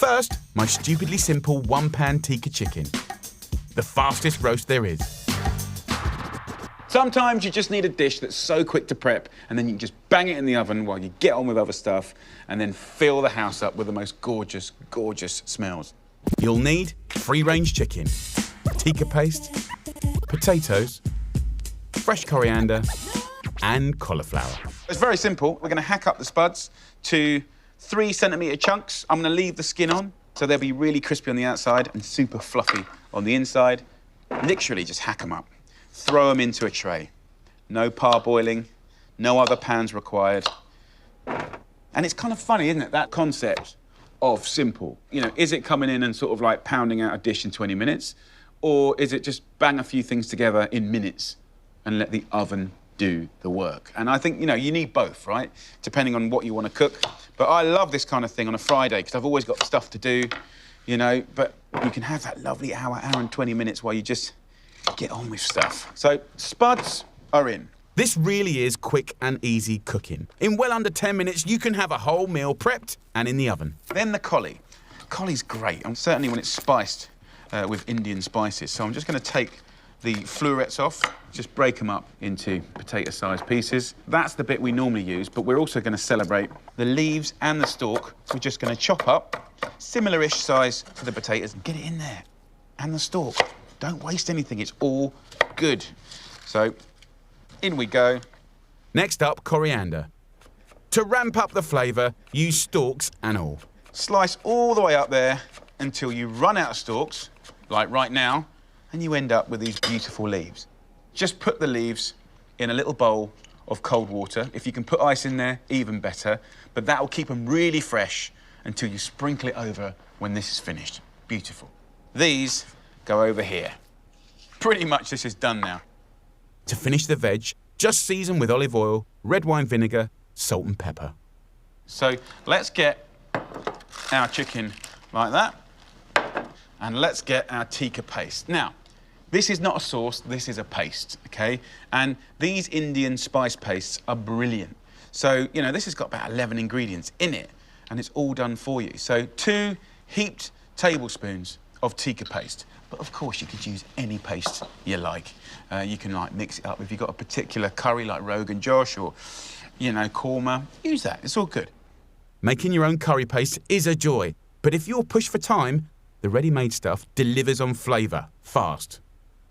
First, my stupidly simple one-pan tikka chicken. The fastest roast there is. Sometimes you just need a dish that's so quick to prep, and then you can just bang it in the oven while you get on with other stuff, and then fill the house up with the most gorgeous, gorgeous smells. You'll need free-range chicken, tikka paste, potatoes, fresh coriander, and cauliflower. It's very simple. We're going to hack up the spuds to 3-centimetre chunks. I'm going to leave the skin on, so they'll be really crispy on the outside and super fluffy on the inside. Literally just hack them up. Throw them into a tray. No parboiling, no other pans required. And it's kind of funny, isn't it, that concept of simple. You know, is it coming in and sort of like pounding out a dish in 20 minutes? Or is it just bang a few things together in minutes and let the oven do the work? And I think, you know, you need both, right? Depending on what you want to cook. But I love this kind of thing on a Friday because I've always got stuff to do, you know, but you can have that lovely hour and 20 minutes while you just get on with stuff. So, spuds are in. This really is quick and easy cooking. In well under 10 minutes, you can have a whole meal prepped and in the oven. Then the collie. Collie's great, and certainly when it's spiced with Indian spices. So I'm just going to take the florets off, just break them up into potato-sized pieces. That's the bit we normally use, but we're also going to celebrate the leaves and the stalk. We're just going to chop up, similar-ish size to the potatoes, and get it in there. And the stalk. Don't waste anything, it's all good. So, in we go. Next up, coriander. To ramp up the flavour, use stalks and all. Slice all the way up there until you run out of stalks, like right now, and you end up with these beautiful leaves. Just put the leaves in a little bowl of cold water. If you can put ice in there, even better. But that will keep them really fresh until you sprinkle it over when this is finished. Beautiful. These go over here. Pretty much this is done now. To finish the veg, just season with olive oil, red wine vinegar, salt and pepper. So let's get our chicken like that. And let's get our tikka paste. Now, this is not a sauce, this is a paste, okay? And these Indian spice pastes are brilliant. So, you know, this has got about 11 ingredients in it, and it's all done for you. So 2 heaped tablespoons of tikka paste. But of course, you could use any paste you like. You can like mix it up. If you've got a particular curry like Rogan Josh or, you know, korma, use that. It's all good. Making your own curry paste is a joy. But if you're pushed for time, the ready-made stuff delivers on flavour fast.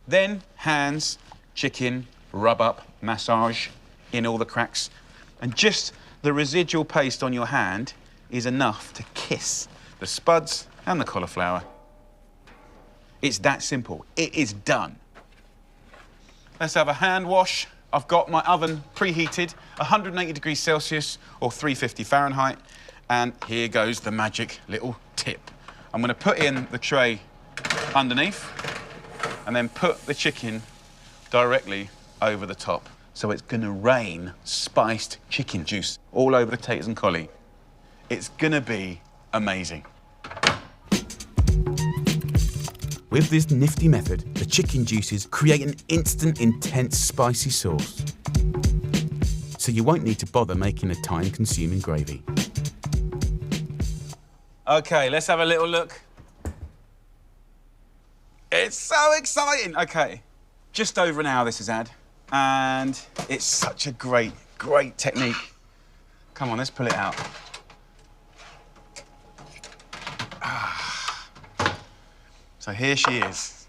Then hands, chicken, rub up, massage in all the cracks. And just the residual paste on your hand is enough to kiss the spuds and the cauliflower. It's that simple. It is done. Let's have a hand wash. I've got my oven preheated, 180 degrees Celsius or 350 Fahrenheit. And here goes the magic little tip. I'm going to put in the tray underneath and then put the chicken directly over the top. So it's going to rain spiced chicken juice all over the potatoes and collie. It's going to be amazing. With this nifty method, the chicken juices create an instant, intense, spicy sauce. So you won't need to bother making a time-consuming gravy. OK, let's have a little look. It's so exciting. OK, just over an hour this has had, and it's such a great, great technique. Come on, let's pull it out. So here she is.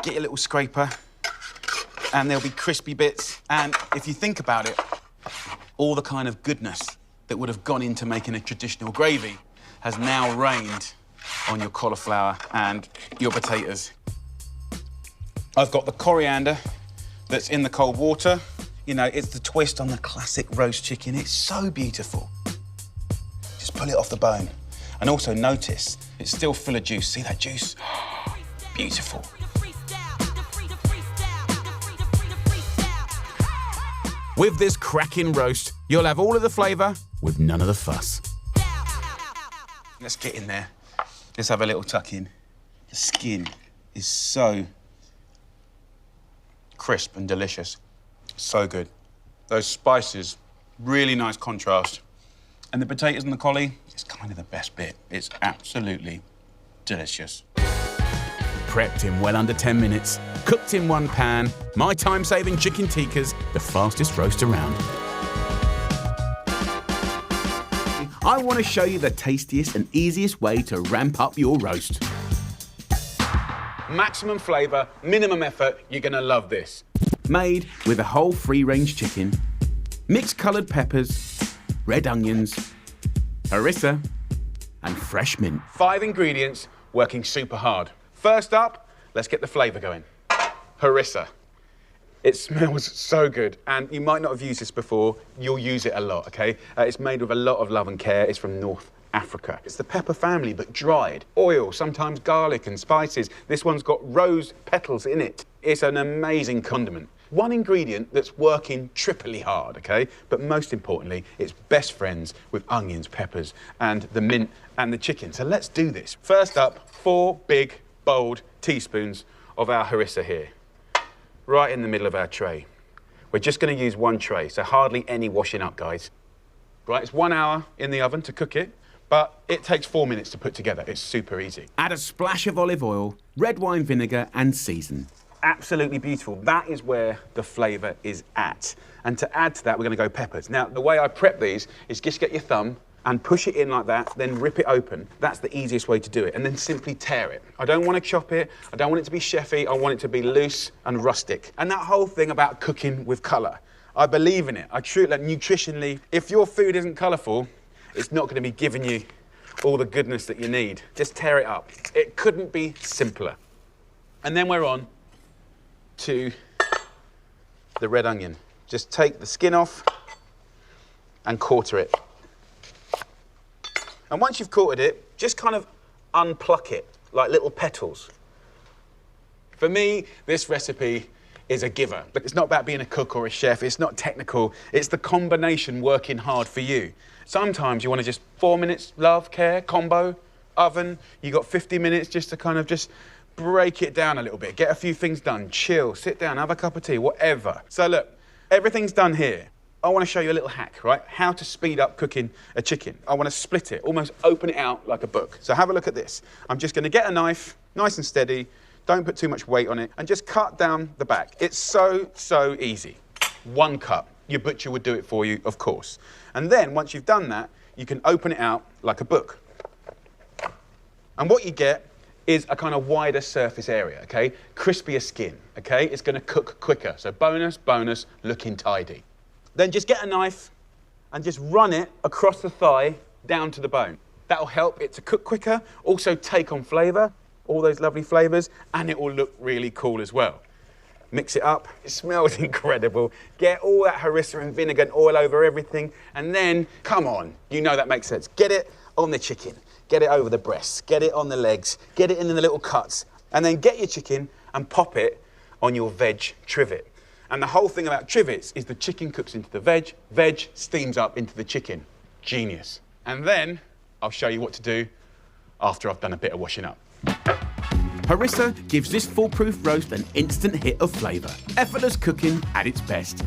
Get your little scraper, and there'll be crispy bits. And if you think about it, all the kind of goodness that would have gone into making a traditional gravy has now rained on your cauliflower and your potatoes. I've got the coriander that's in the cold water. You know, it's the twist on the classic roast chicken. It's so beautiful. Just pull it off the bone. And also notice, it's still full of juice. See that juice? Beautiful. With this cracking roast, you'll have all of the flavour with none of the fuss. Let's get in there. Let's have a little tuck in. The skin is so crisp and delicious. So good. Those spices, really nice contrast. And the potatoes and the collie, is kind of the best bit. It's absolutely delicious. Prepped in well under 10 minutes, cooked in one pan, my time-saving chicken tikkas, the fastest roast around. I want to show you the tastiest and easiest way to ramp up your roast. Maximum flavour, minimum effort, you're gonna love this. Made with a whole free-range chicken, mixed coloured peppers, red onions, harissa, and fresh mint. 5 ingredients working super hard. First up, let's get the flavour going. Harissa. It smells so good, and you might not have used this before. You'll use it a lot, okay? It's made with a lot of love and care. It's from North Africa. It's the pepper family, but dried. Oil, sometimes garlic and spices. This one's got rose petals in it. It's an amazing condiment. One ingredient that's working triply hard, okay? But most importantly, it's best friends with onions, peppers, and the mint and the chicken. So let's do this. First up, 4 big, bold teaspoons of our harissa here, right in the middle of our tray. We're just going to use 1 tray, so hardly any washing up, guys. Right, it's 1 hour in the oven to cook it, but it takes 4 minutes to put together. It's super easy. Add a splash of olive oil, red wine vinegar, and season. Absolutely beautiful. That is where the flavour is at. And to add to that, we're going to go peppers. Now, the way I prep these is just get your thumb and push it in like that, then rip it open. That's the easiest way to do it. And then simply tear it. I don't want to chop it. I don't want it to be chefy. I want it to be loose and rustic. And that whole thing about cooking with colour, I believe in it. I truly, like, nutritionally, if your food isn't colourful, it's not going to be giving you all the goodness that you need. Just tear it up. It couldn't be simpler. And then we're on to the red onion. Just take the skin off and quarter it. And once you've quartered it, just kind of unpluck it like little petals. For me, this recipe is a giver. But it's not about being a cook or a chef. It's not technical. It's the combination working hard for you. Sometimes you want to just 4 minutes, love, care, combo, oven. You got 50 minutes just to kind of just break it down a little bit. Get a few things done. Chill, sit down, have a cup of tea, whatever. So look, everything's done here. I want to show you a little hack, right? How to speed up cooking a chicken. I want to split it, almost open it out like a book. So have a look at this. I'm just going to get a knife, nice and steady. Don't put too much weight on it, and just cut down the back. It's so easy. 1 cut. Your butcher would do it for you, of course. And then, once you've done that, you can open it out like a book. And what you get is a kind of wider surface area, okay? Crispier skin, okay? It's going to cook quicker. So bonus, looking tidy. Then just get a knife and just run it across the thigh down to the bone. That'll help it to cook quicker, also take on flavour, all those lovely flavours, and it will look really cool as well. Mix it up. It smells incredible. Get all that harissa and vinegar and oil over everything, and then, come on, you know that makes sense. Get it on the chicken. Get it over the breasts. Get it on the legs. Get it in the little cuts. And then get your chicken and pop it on your veg trivet. And the whole thing about trivets is the chicken cooks into the veg steams up into the chicken. Genius. And then I'll show you what to do after I've done a bit of washing up. Harissa gives this foolproof roast an instant hit of flavour. Effortless cooking at its best.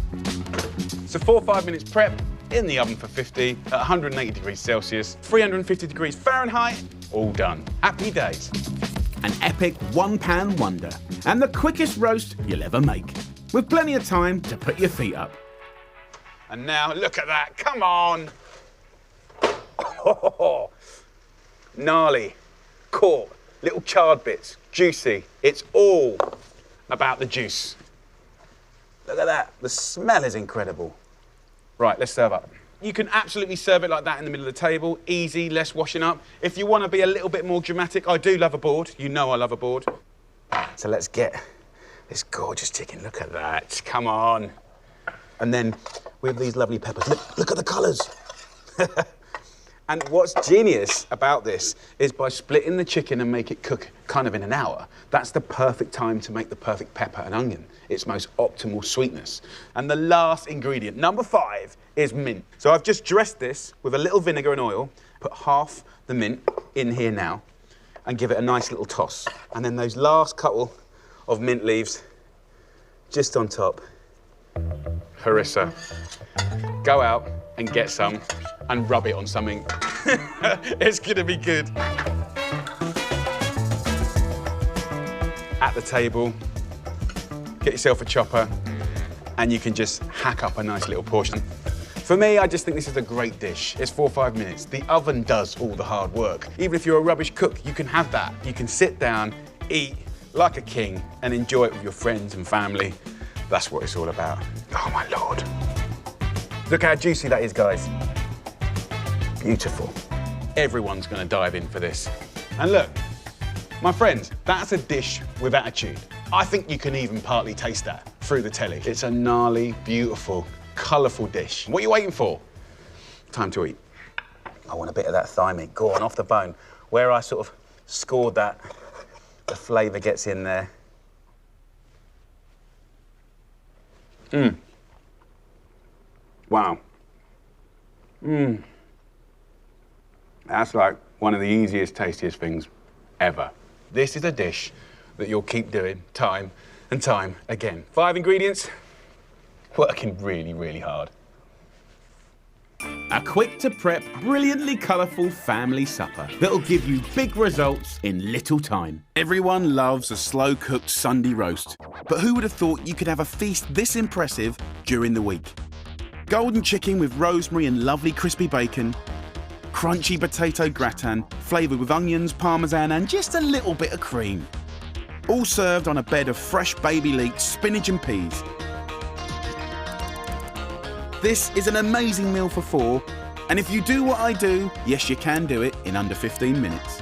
So 4 or 5 minutes prep in the oven for 50 at 180 degrees Celsius, 350 degrees Fahrenheit, all done. Happy days. An epic one-pan wonder and the quickest roast you'll ever make. With plenty of time to put your feet up. And now, look at that, come on. Oh, gnarly, caught, little charred bits, juicy. It's all about the juice. Look at that, the smell is incredible. Right, let's serve up. You can absolutely serve it like that in the middle of the table, easy, less washing up. If you want to be a little bit more dramatic, I do love a board. You know I love a board. So let's get this gorgeous chicken, look at that, come on. And then with these lovely peppers, look at the colours. And what's genius about this is by splitting the chicken and make it cook kind of in an hour, that's the perfect time to make the perfect pepper and onion, its most optimal sweetness. And the last ingredient, number 5, is mint. So I've just dressed this with a little vinegar and oil, put half the mint in here now, and give it a nice little toss. And then those last couple of mint leaves just on top. Harissa. Go out and get some and rub it on something It's gonna be good. At the table, get yourself a chopper, and you can just hack up a nice little portion. For me, I just think this is a great dish. It's 4 or 5 minutes. The oven does all the hard work. Even if you're a rubbish cook, you can have that. You can sit down, eat like a king, and enjoy it with your friends and family. That's what it's all about. Oh, my Lord. Look how juicy that is, guys. Beautiful. Everyone's gonna dive in for this. And look, my friends, that's a dish with attitude. I think you can even partly taste that through the telly. It's a gnarly, beautiful, colourful dish. What are you waiting for? Time to eat. I want a bit of that thigh meat. Go on, off the bone. Where I sort of scored that, the flavour gets in there. Mmm. Wow. Mmm. That's like one of the easiest, tastiest things ever. This is a dish that you'll keep doing time and time again. 5 ingredients, working really, really hard. A quick-to-prep, brilliantly colourful family supper that'll give you big results in little time. Everyone loves a slow-cooked Sunday roast, but who would have thought you could have a feast this impressive during the week? Golden chicken with rosemary and lovely crispy bacon, crunchy potato gratin flavoured with onions, parmesan and just a little bit of cream. All served on a bed of fresh baby leeks, spinach and peas. This is an amazing meal for 4, and if you do what I do, yes, you can do it in under 15 minutes.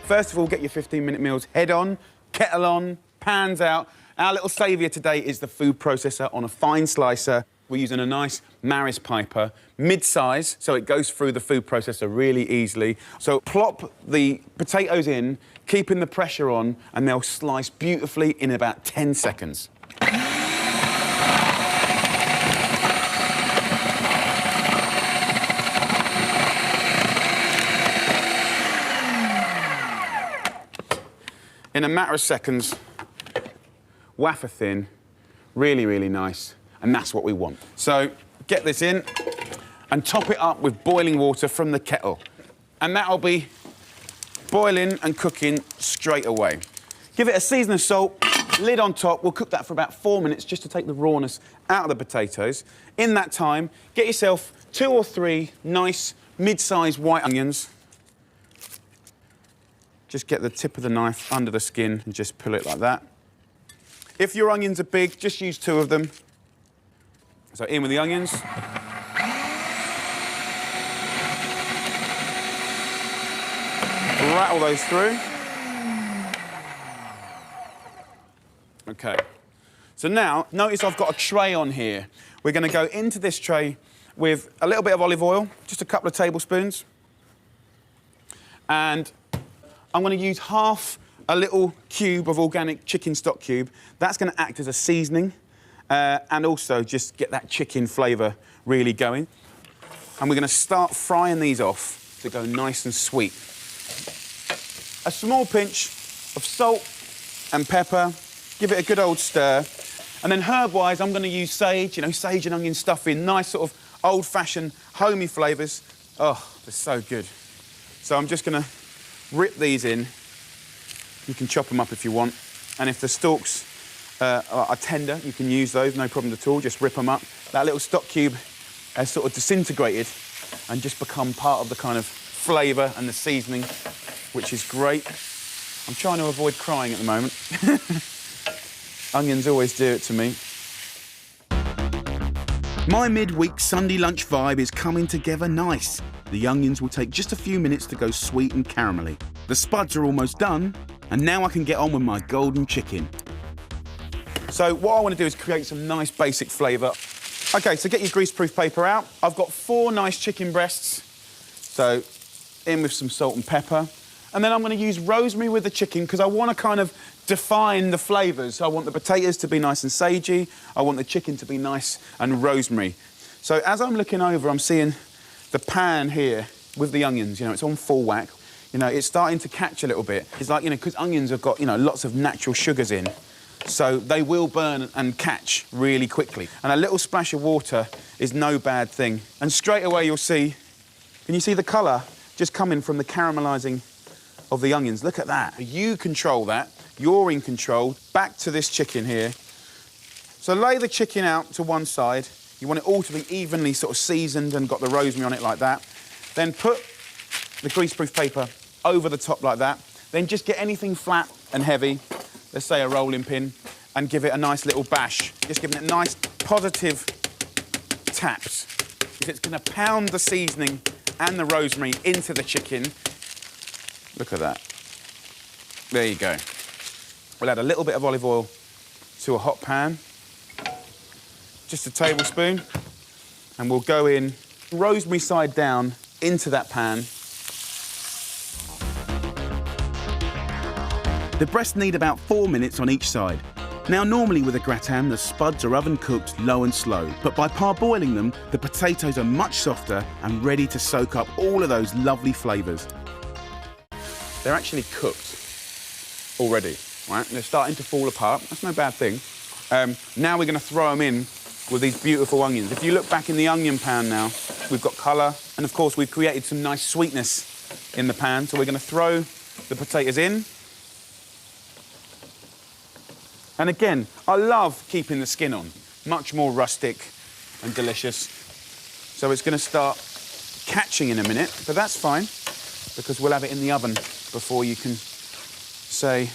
First of all, get your 15-minute meals head on, kettle on, pans out. Our little saviour today is the food processor on a fine slicer. We're using a nice Maris Piper, mid-size, so it goes through the food processor really easily. So plop the potatoes in, keeping the pressure on, and they'll slice beautifully in about 10 seconds. In a matter of seconds, wafer thin, really, really nice, and that's what we want. So get this in and top it up with boiling water from the kettle. And that'll be boiling and cooking straight away. Give it a season of salt, lid on top. We'll cook that for about 4 minutes just to take the rawness out of the potatoes. In that time, get yourself 2 or 3 nice mid-sized white onions. Just get the tip of the knife under the skin and just pull it like that. If your onions are big, just use 2 of them. So in with the onions. Rattle those through. Okay. So now, notice I've got a tray on here. We're going to go into this tray with a little bit of olive oil, just a couple of tablespoons. And I'm going to use half a little cube of organic chicken stock cube. That's going to act as a seasoning and also just get that chicken flavour really going. And we're going to start frying these off to go nice and sweet. A small pinch of salt and pepper. Give it a good old stir. And then herb-wise, I'm going to use sage, you know, sage and onion stuffing, nice sort of old-fashioned, homey flavours. Oh, they're so good. So I'm just going to rip these in. You can chop them up if you want. And if the stalks are tender, you can use those, no problem at all. Just rip them up. That little stock cube has sort of disintegrated and just become part of the kind of flavour and the seasoning, which is great. I'm trying to avoid crying at the moment. Onions always do it to me. My midweek Sunday lunch vibe is coming together nice. The onions will take just a few minutes to go sweet and caramelly. The spuds are almost done, and now I can get on with my golden chicken. So what I want to do is create some nice basic flavour. OK, so get your greaseproof paper out. I've got 4 nice chicken breasts. So in with some salt and pepper. And then I'm going to use rosemary with the chicken because I want to kind of define the flavours. I want the potatoes to be nice and sagey. I want the chicken to be nice and rosemary. So as I'm looking over, I'm seeing the pan here with the onions. You know, it's on full whack. You know, it's starting to catch a little bit. It's like, you know, because onions have got, you know, lots of natural sugars in, so they will burn and catch really quickly. And a little splash of water is no bad thing. And straight away you'll see Can you see the colour just coming from the caramelising of the onions? Look at that. You control that. You're in control. Back to this chicken here. So lay the chicken out to one side. You want it all to be evenly sort of seasoned and got the rosemary on it like that. Then put the greaseproof paper over the top like that. Then just get anything flat and heavy, let's say a rolling pin, and give it a nice little bash. Just giving it nice, positive taps. If it's going to pound the seasoning and the rosemary into the chicken, look at that. There you go. We'll add a little bit of olive oil to a hot pan, just a tablespoon, and we'll go in rosemary side down into that pan. The breasts need about 4 minutes on each side. Now, normally with a gratin, the spuds are oven cooked low and slow, but by parboiling them, the potatoes are much softer and ready to soak up all of those lovely flavours. They're actually cooked already, right? They're starting to fall apart. That's no bad thing. Now we're going to throw them in with these beautiful onions. If you look back in the onion pan now, we've got colour, and of course we've created some nice sweetness in the pan, so we're going to throw the potatoes in. And again, I love keeping the skin on. Much more rustic and delicious. So it's going to start catching in a minute, but that's fine, because we'll have it in the oven before you can say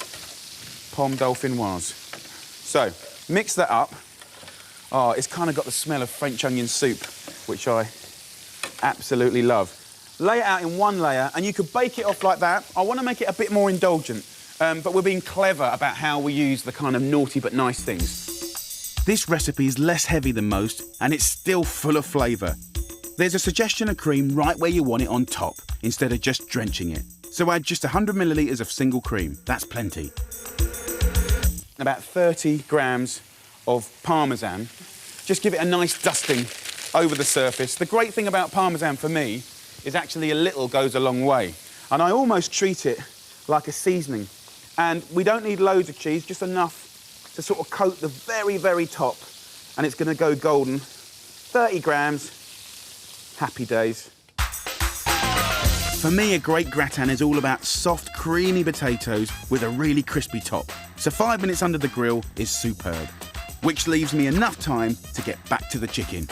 pomme dauphinoise. So, mix that up. Oh, it's kind of got the smell of French onion soup, which I absolutely love. Lay it out in one layer, and you could bake it off like that. I want to make it a bit more indulgent. But we're being clever about how we use the kind of naughty but nice things. This recipe is less heavy than most, and it's still full of flavour. There's a suggestion of cream right where you want it on top, instead of just drenching it. So add just 100 millilitres of single cream. That's plenty. About 30 grams of Parmesan. Just give it a nice dusting over the surface. The great thing about Parmesan for me is actually a little goes a long way. And I almost treat it like a seasoning. And we don't need loads of cheese, just enough to sort of coat the very, very top. And it's going to go golden. 30 grams, happy days. For me, a great gratin is all about soft, creamy potatoes with a really crispy top. So 5 minutes under the grill is superb, which leaves me enough time to get back to the chicken.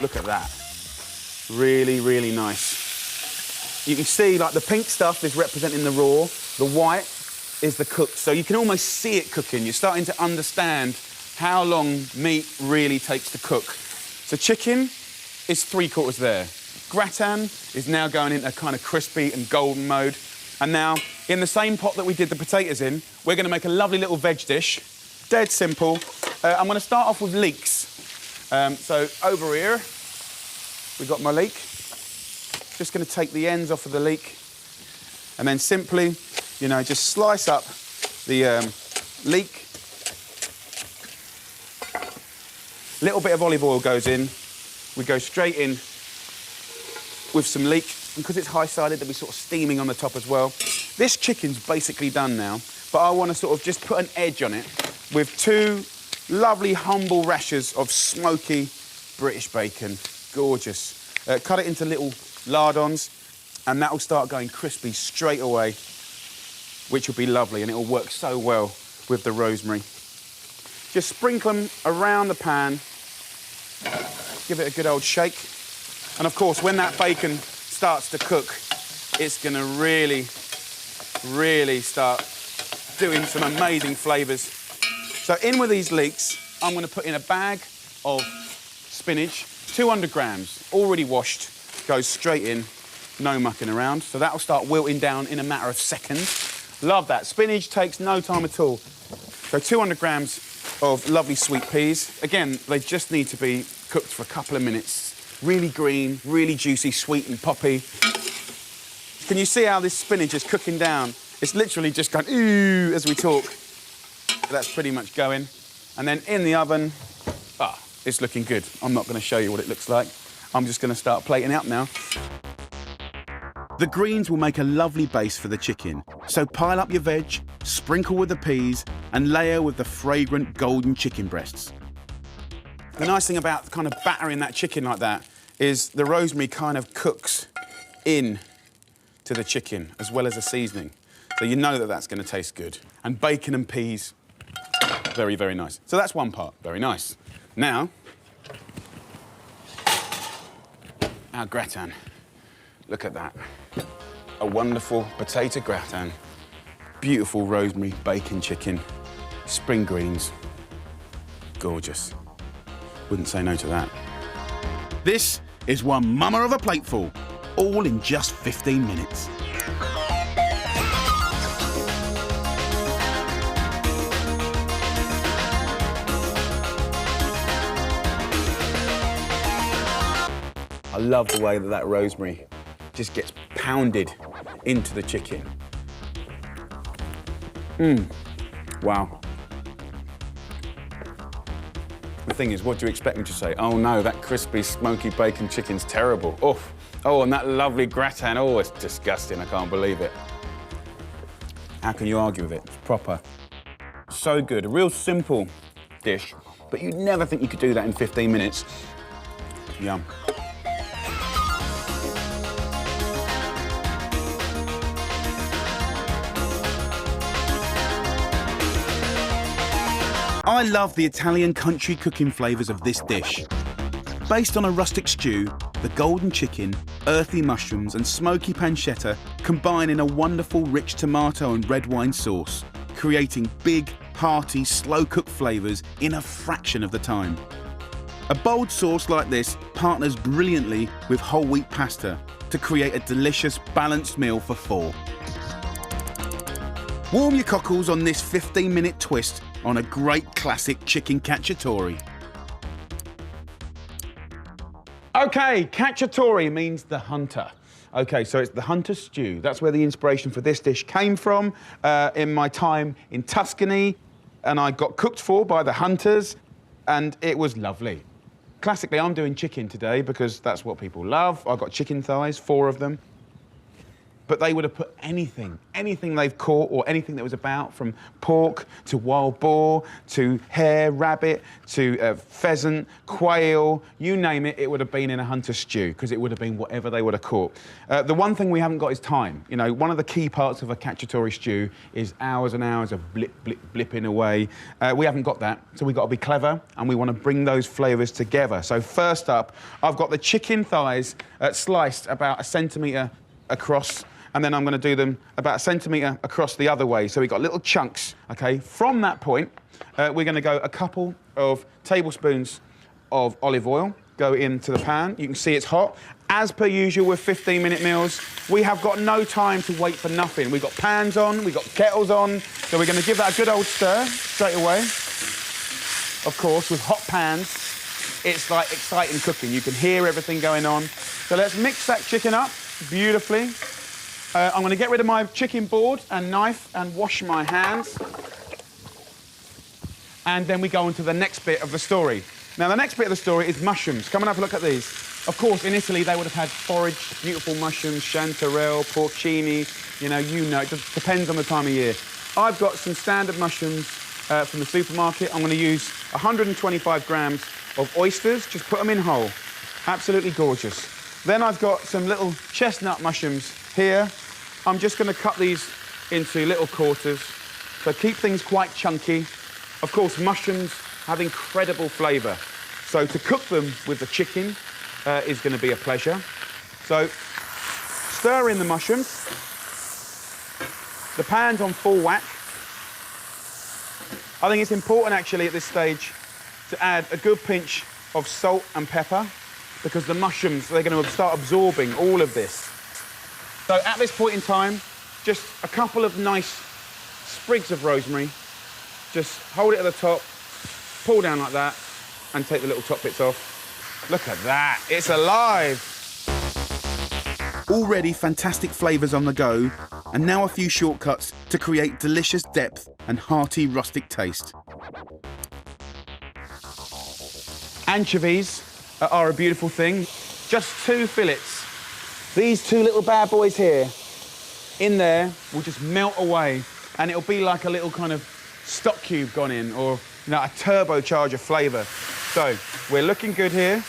Look at that. Really, really nice. You can see, like, the pink stuff is representing the raw, the white is the cooked, so you can almost see it cooking. You're starting to understand how long meat really takes to cook. So chicken is 3/4 there. Gratin is now going into kind of crispy and golden mode. And now, in the same pot that we did the potatoes in, we're going to make a lovely little veg dish. Dead simple. I'm going to start off with leeks. So over here, we've got my leek. Just going to take the ends off of the leek, and then simply, you know, just slice up the leek. Little bit of olive oil goes in. We go straight in with some leek, and because it's high-sided, they'll be sort of steaming on the top as well. This chicken's basically done now, but I want to sort of just put an edge on it with 2 lovely humble rashers of smoky British bacon. Gorgeous. Cut it into little lardons, and that'll start going crispy straight away, which will be lovely, and it'll work so well with the rosemary. Just sprinkle them around the pan, give it a good old shake, and of course, when that bacon starts to cook, it's going to really, really start doing some amazing flavours. So in with these leeks, I'm going to put in a bag of spinach, 200 grams, already washed. Goes straight in, no mucking around. So that'll start wilting down in a matter of seconds. Love that. Spinach takes no time at all. So 200 grams of lovely sweet peas. Again, they just need to be cooked for a couple of minutes. Really green, really juicy, sweet and poppy. Can you see how this spinach is cooking down? It's literally just going ooh as we talk. So that's pretty much going. And then in the oven, it's looking good. I'm not going to show you what it looks like. I'm just going to start plating out now. The greens will make a lovely base for the chicken, so pile up your veg, sprinkle with the peas, and layer with the fragrant golden chicken breasts. The nice thing about kind of battering that chicken like that is the rosemary kind of cooks in to the chicken as well as the seasoning. So you know that that's going to taste good. And bacon and peas, very, very nice. So that's one part, very nice. Now, our gratin. Look at that. A wonderful potato gratin, beautiful rosemary bacon chicken, spring greens. Gorgeous. Wouldn't say no to that. This is one mama of a plateful, all in just 15 minutes. I love the way that that rosemary just gets pounded into the chicken. Wow. The thing is, what do you expect me to say? Oh no, that crispy, smoky bacon chicken's terrible. Oof. Oh, and that lovely gratin. Oh, it's disgusting. I can't believe it. How can you argue with it? It's proper. So good. A real simple dish, but you'd never think you could do that in 15 minutes. Yum. I love the Italian country cooking flavours of this dish. Based on a rustic stew, the golden chicken, earthy mushrooms and smoky pancetta combine in a wonderful rich tomato and red wine sauce, creating big, hearty, slow-cooked flavours in a fraction of the time. A bold sauce like this partners brilliantly with whole wheat pasta to create a delicious, balanced meal for four. Warm your cockles on this 15-minute twist on a great classic chicken cacciatore. Okay, cacciatore means the hunter. Okay, so it's the hunter stew. That's where the inspiration for this dish came from in my time in Tuscany, and I got cooked for by the hunters, and it was lovely. Classically, I'm doing chicken today because that's what people love. I've got chicken thighs, 4 of them. But they would have put anything they've caught or anything that was about, from pork to wild boar to hare, rabbit to pheasant, quail, you name it, it would have been in a hunter stew because it would have been whatever they would have caught. The one thing we haven't got is time. You know, one of the key parts of a cacciatore stew is hours and hours of blipping away. We haven't got that, so we've got to be clever and we want to bring those flavours together. So first up, I've got the chicken thighs sliced about 1 centimetre across, and then I'm going to do them about 1 centimetre across the other way. So we've got little chunks, OK? From that point, we're going to go a couple of tablespoons of olive oil, go into the pan. You can see it's hot. As per usual with 15-minute meals, we have got no time to wait for nothing. We've got pans on, we've got kettles on, so we're going to give that a good old stir straight away. Of course, with hot pans, it's like exciting cooking. You can hear everything going on. So let's mix that chicken up beautifully. I'm going to get rid of my chicken board and knife and wash my hands. And then we go on to the next bit of the story. Now, the next bit of the story is mushrooms. Come and have a look at these. Of course, in Italy, they would have had foraged, beautiful mushrooms, chanterelle, porcini, you know, it just depends on the time of year. I've got some standard mushrooms from the supermarket. I'm going to use 125 grams of oysters. Just put them in whole. Absolutely gorgeous. Then I've got some little chestnut mushrooms here. I'm just going to cut these into little quarters, so keep things quite chunky. Of course, mushrooms have incredible flavour, so to cook them with the chicken is going to be a pleasure. So stir in the mushrooms. The pan's on full whack. I think it's important actually at this stage to add a good pinch of salt and pepper, because the mushrooms, they're going to start absorbing all of this. So at this point in time, just a couple of nice sprigs of rosemary. Just hold it at the top, pull down like that, and take the little top bits off. Look at that, it's alive. Already fantastic flavours on the go, and now a few shortcuts to create delicious depth and hearty rustic taste. Anchovies are a beautiful thing. Just 2 fillets. These 2 little bad boys here, in there, will just melt away, and it'll be like a little kind of stock cube gone in, or a turbocharger flavour. So, we're looking good here.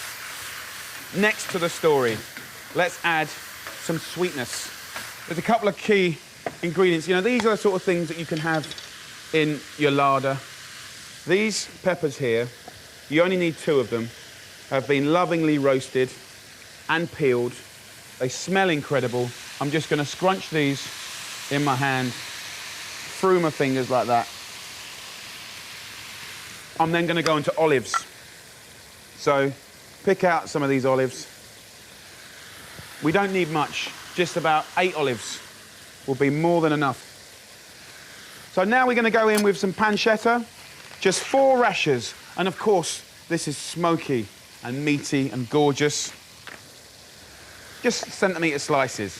next to the story, let's add some sweetness. There's a couple of key ingredients. You know, these are the sort of things that you can have in your larder. These peppers here, you only need 2 of them, have been lovingly roasted and peeled. They smell incredible. I'm just going to scrunch these in my hand, through my fingers like that. I'm then going to go into olives. So pick out some of these olives. We don't need much, just about 8 olives will be more than enough. So now we're going to go in with some pancetta, just 4 rashers, and of course this is smoky and meaty and gorgeous. Just centimetre slices.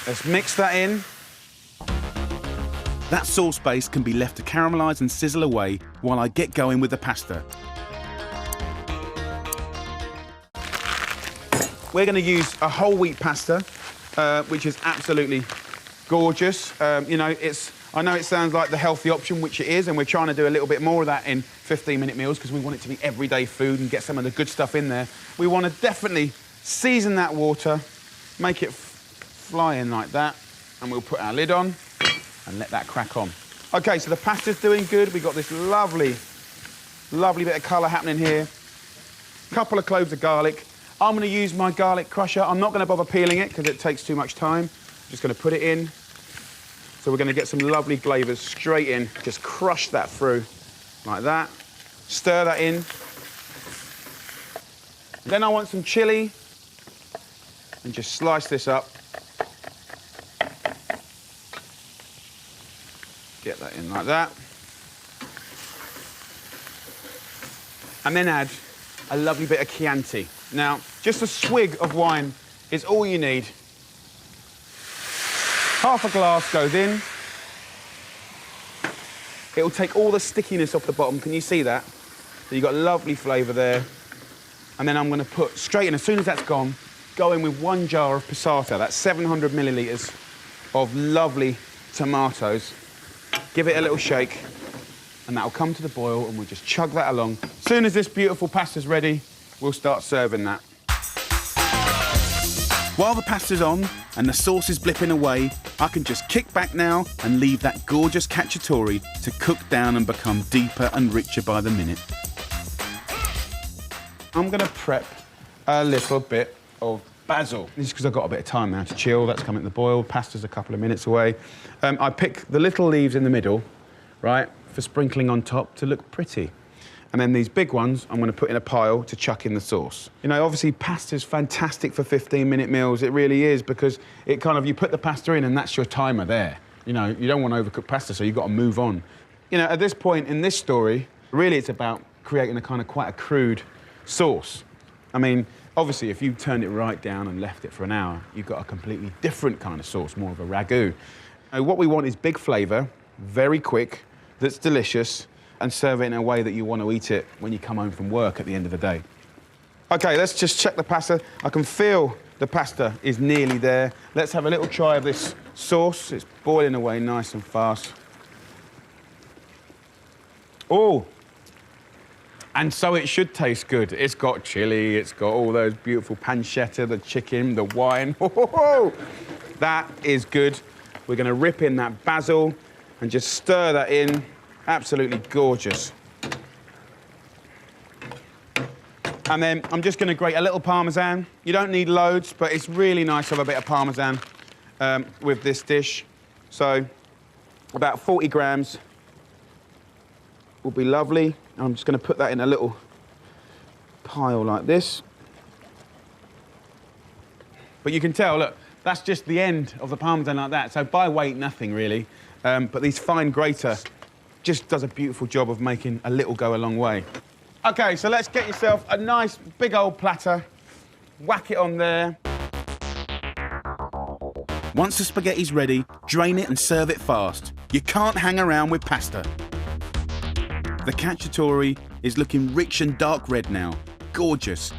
Let's mix that in. That sauce base can be left to caramelise and sizzle away while I get going with the pasta. We're going to use a whole wheat pasta, which is absolutely gorgeous. You know, I know it sounds like the healthy option, which it is, and we're trying to do a little bit more of that in 15-minute meals because we want it to be everyday food and get some of the good stuff in there. We want to definitely season that water, make it fly in like that, and we'll put our lid on and let that crack on. OK, so the pasta's doing good. We've got this lovely, lovely bit of colour happening here. A couple of cloves of garlic. I'm going to use my garlic crusher. I'm not going to bother peeling it because it takes too much time. I'm just going to put it in. So we're going to get some lovely flavours straight in. Just crush that through like that. Stir that in. Then I want some chilli. And just slice this up. Get that in like that. And then add a lovely bit of Chianti. Now, just a swig of wine is all you need. Half a glass goes in. It'll take all the stickiness off the bottom. Can you see that? So you've got lovely flavour there. And then I'm going to put straight in, as soon as that's gone, go in with 1 jar of passata. That's 700 millilitres of lovely tomatoes. Give it a little shake, and that'll come to the boil, and we'll just chug that along. As soon as this beautiful pasta's ready, we'll start serving that. While the pasta's on and the sauce is blipping away, I can just kick back now and leave that gorgeous cacciatore to cook down and become deeper and richer by the minute. I'm going to prep a little bit of basil. This is because I've got a bit of time now to chill. That's coming to the boil. Pasta's a couple of minutes away. I pick the little leaves in the middle, right, for sprinkling on top to look pretty. And then these big ones I'm going to put in a pile to chuck in the sauce. You know, obviously pasta's fantastic for 15-minute meals. It really is, because it kind of, you put the pasta in and that's your timer there. You know, you don't want to overcook pasta, so you've got to move on. You know, at this point in this story, really it's about creating a kind of quite a crude sauce. I mean, obviously, if you turned it right down and left it for an hour, you've got a completely different kind of sauce, more of a ragu. What we want is big flavour, very quick, that's delicious, and serve it in a way that you want to eat it when you come home from work at the end of the day. OK, let's just check the pasta. I can feel the pasta is nearly there. Let's have a little try of this sauce. It's boiling away nice and fast. Oh! And so it should taste good. It's got chili, it's got all those beautiful pancetta, the chicken, the wine. That is good. We're going to rip in that basil and just stir that in. Absolutely gorgeous. And then I'm just going to grate a little Parmesan. You don't need loads, but it's really nice to have a bit of Parmesan with this dish. So about 40 grams will be lovely. I'm just going to put that in a little pile like this. But you can tell, look, that's just the end of the Parmesan like that. So by weight, nothing really. But these fine grater just does a beautiful job of making a little go a long way. OK, so let's get yourself a nice big old platter. Whack it on there. Once the spaghetti's ready, drain it and serve it fast. You can't hang around with pasta. The cacciatore is looking rich and dark red now. Gorgeous.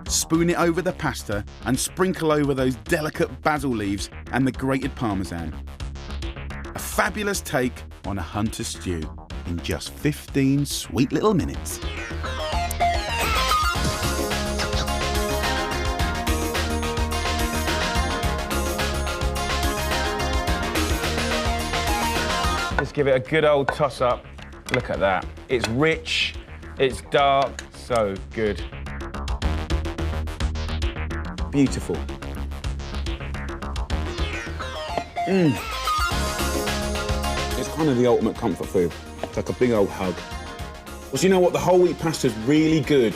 Spoon it over the pasta and sprinkle over those delicate basil leaves and the grated Parmesan. A fabulous take on a hunter stew in just 15 sweet little minutes. Just give it a good old toss up. Look at that. It's rich, it's dark, so good. Beautiful. It's kind of the ultimate comfort food. It's like a big old hug. Well, you know what? The whole wheat pasta's really good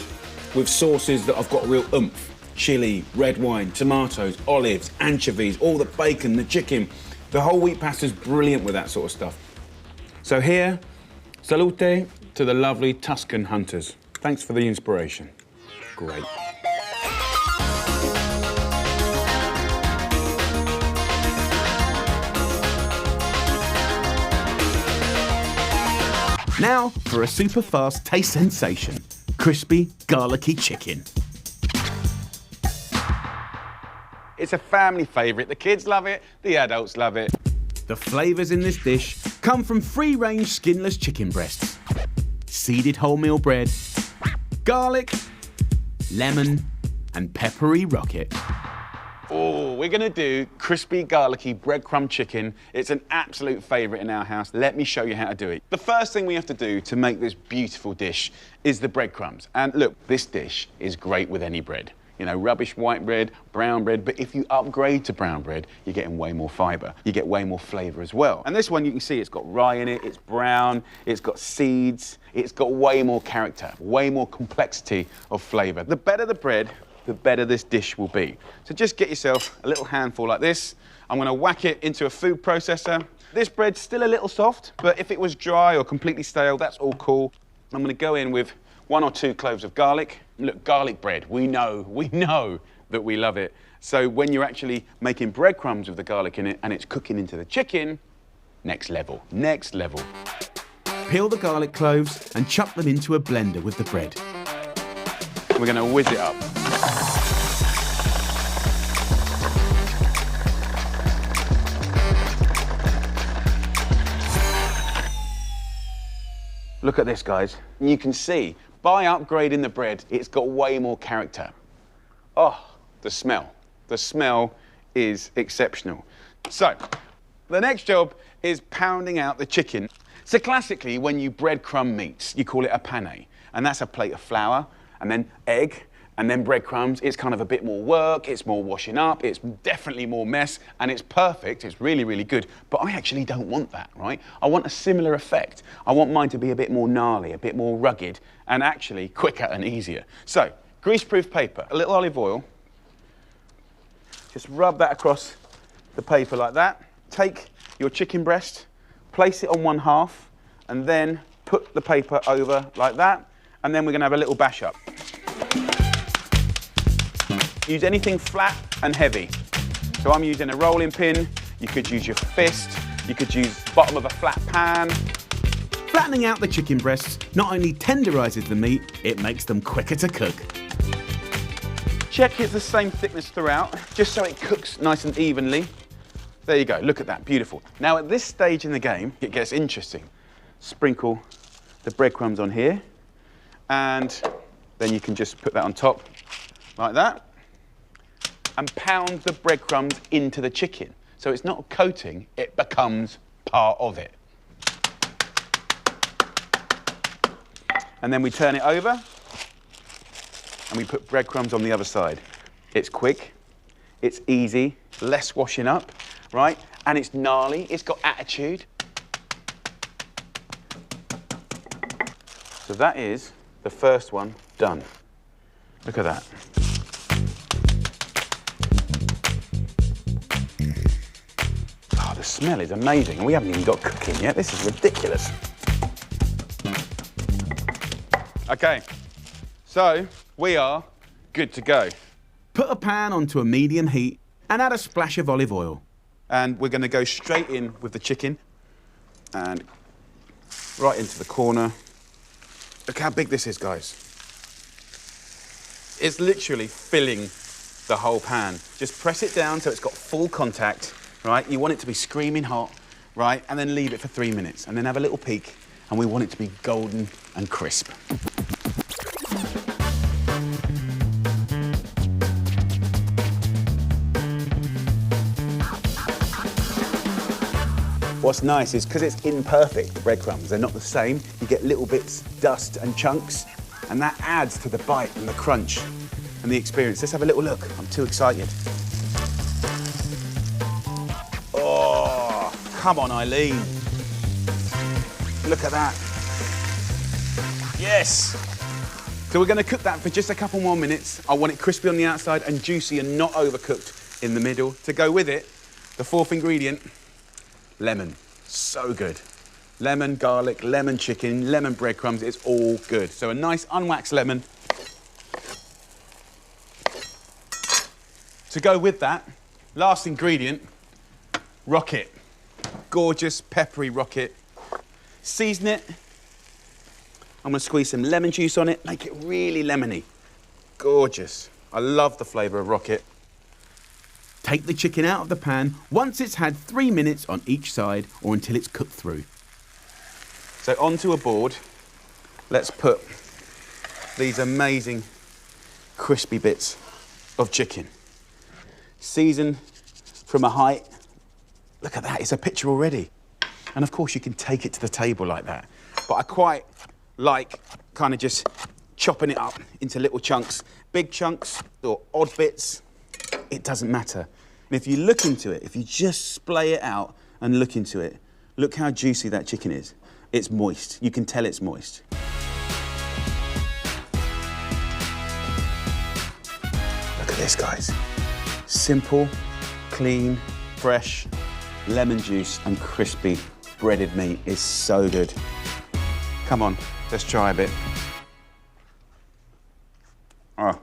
with sauces that have got real oomph. Chili, red wine, tomatoes, olives, anchovies, all the bacon, the chicken. The whole wheat pasta's brilliant with that sort of stuff. So here, salute to the lovely Tuscan hunters. Thanks for the inspiration. Great. Now for a super fast taste sensation. Crispy, garlicky chicken. It's a family favourite. The kids love it, the adults love it. The flavours in this dish come from free-range skinless chicken breasts, seeded wholemeal bread, garlic, lemon, and peppery rocket. Oh, we're gonna do crispy, garlicky breadcrumb chicken. It's an absolute favourite in our house. Let me show you how to do it. The first thing we have to do to make this beautiful dish is the breadcrumbs. And look, this dish is great with any bread. You know, rubbish white bread, brown bread, but if you upgrade to brown bread, you're getting way more fibre. You get way more flavour as well. And this one, you can see it's got rye in it, it's brown, it's got seeds, it's got way more character, way more complexity of flavour. The better the bread, the better this dish will be. So just get yourself a little handful like this. I'm gonna whack it into a food processor. This bread's still a little soft, but if it was dry or completely stale, that's all cool. I'm gonna go in with 1 or 2 cloves of garlic. Look, garlic bread, we know that we love it. So when you're actually making breadcrumbs with the garlic in it and it's cooking into the chicken, next level, next level. Peel the garlic cloves and chuck them into a blender with the bread. We're gonna whiz it up. Look at this, guys. You can see, by upgrading the bread, it's got way more character. Oh, the smell. The smell is exceptional. So, the next job is pounding out the chicken. So classically, when you breadcrumb meats, you call it a pane. And that's a plate of flour, and then egg, and then breadcrumbs. It's kind of a bit more work, it's more washing up, it's definitely more mess, and it's perfect, it's really, really good. But I actually don't want that, right? I want a similar effect. I want mine to be a bit more gnarly, a bit more rugged, and actually quicker and easier. So, greaseproof paper, a little olive oil. Just rub that across the paper like that. Take your chicken breast, place it on one half, and then put the paper over like that, and then we're gonna have a little bash up. Use anything flat and heavy. So I'm using a rolling pin, you could use your fist, you could use the bottom of a flat pan. Flattening out the chicken breasts not only tenderises the meat, it makes them quicker to cook. Check it's the same thickness throughout, just so it cooks nice and evenly. There you go, look at that, beautiful. Now at this stage in the game, it gets interesting. Sprinkle the breadcrumbs on here, and then you can just put that on top, like that, and pound the breadcrumbs into the chicken. So it's not a coating, it becomes part of it. And then we turn it over, and we put breadcrumbs on the other side. It's quick, it's easy, less washing up, right? And it's gnarly, it's got attitude. So that is the first one done. Look at that. Oh, the smell is amazing. And we haven't even got cooking yet. This is ridiculous. Okay, so we are good to go. Put a pan onto a medium heat and add a splash of olive oil. And we're gonna go straight in with the chicken and right into the corner. Look how big this is, guys. It's literally filling the whole pan. Just press it down so it's got full contact, right? You want it to be screaming hot, right? And then leave it for 3 minutes and then have a little peek, and we want it to be golden and crisp. What's nice is because it's imperfect, the breadcrumbs, they're not the same. You get little bits, dust and chunks, and that adds to the bite and the crunch and the experience. Let's have a little look. I'm too excited. Oh, come on, Eileen. Look at that. Yes. So we're going to cook that for just a couple more minutes. I want it crispy on the outside and juicy and not overcooked in the middle. To go with it, the fourth ingredient, lemon. So good. Lemon, garlic, lemon chicken, lemon breadcrumbs, it's all good. So a nice unwaxed lemon. To go with that, last ingredient, rocket. Gorgeous, peppery rocket. Season it. I'm gonna squeeze some lemon juice on it, make it really lemony. Gorgeous. I love the flavour of rocket. Take the chicken out of the pan once it's had 3 minutes on each side or until it's cooked through. So onto a board, let's put these amazing crispy bits of chicken. Season from a height. Look at that, it's a picture already. And of course you can take it to the table like that. But I quite like kind of just chopping it up into little chunks. Big chunks or odd bits, it doesn't matter. And if you look into it, if you just splay it out and look into it, look how juicy that chicken is. It's moist. You can tell it's moist. Look at this, guys. Simple, clean, fresh, lemon juice and crispy breaded meat is so good. Come on, let's try a bit. Oh.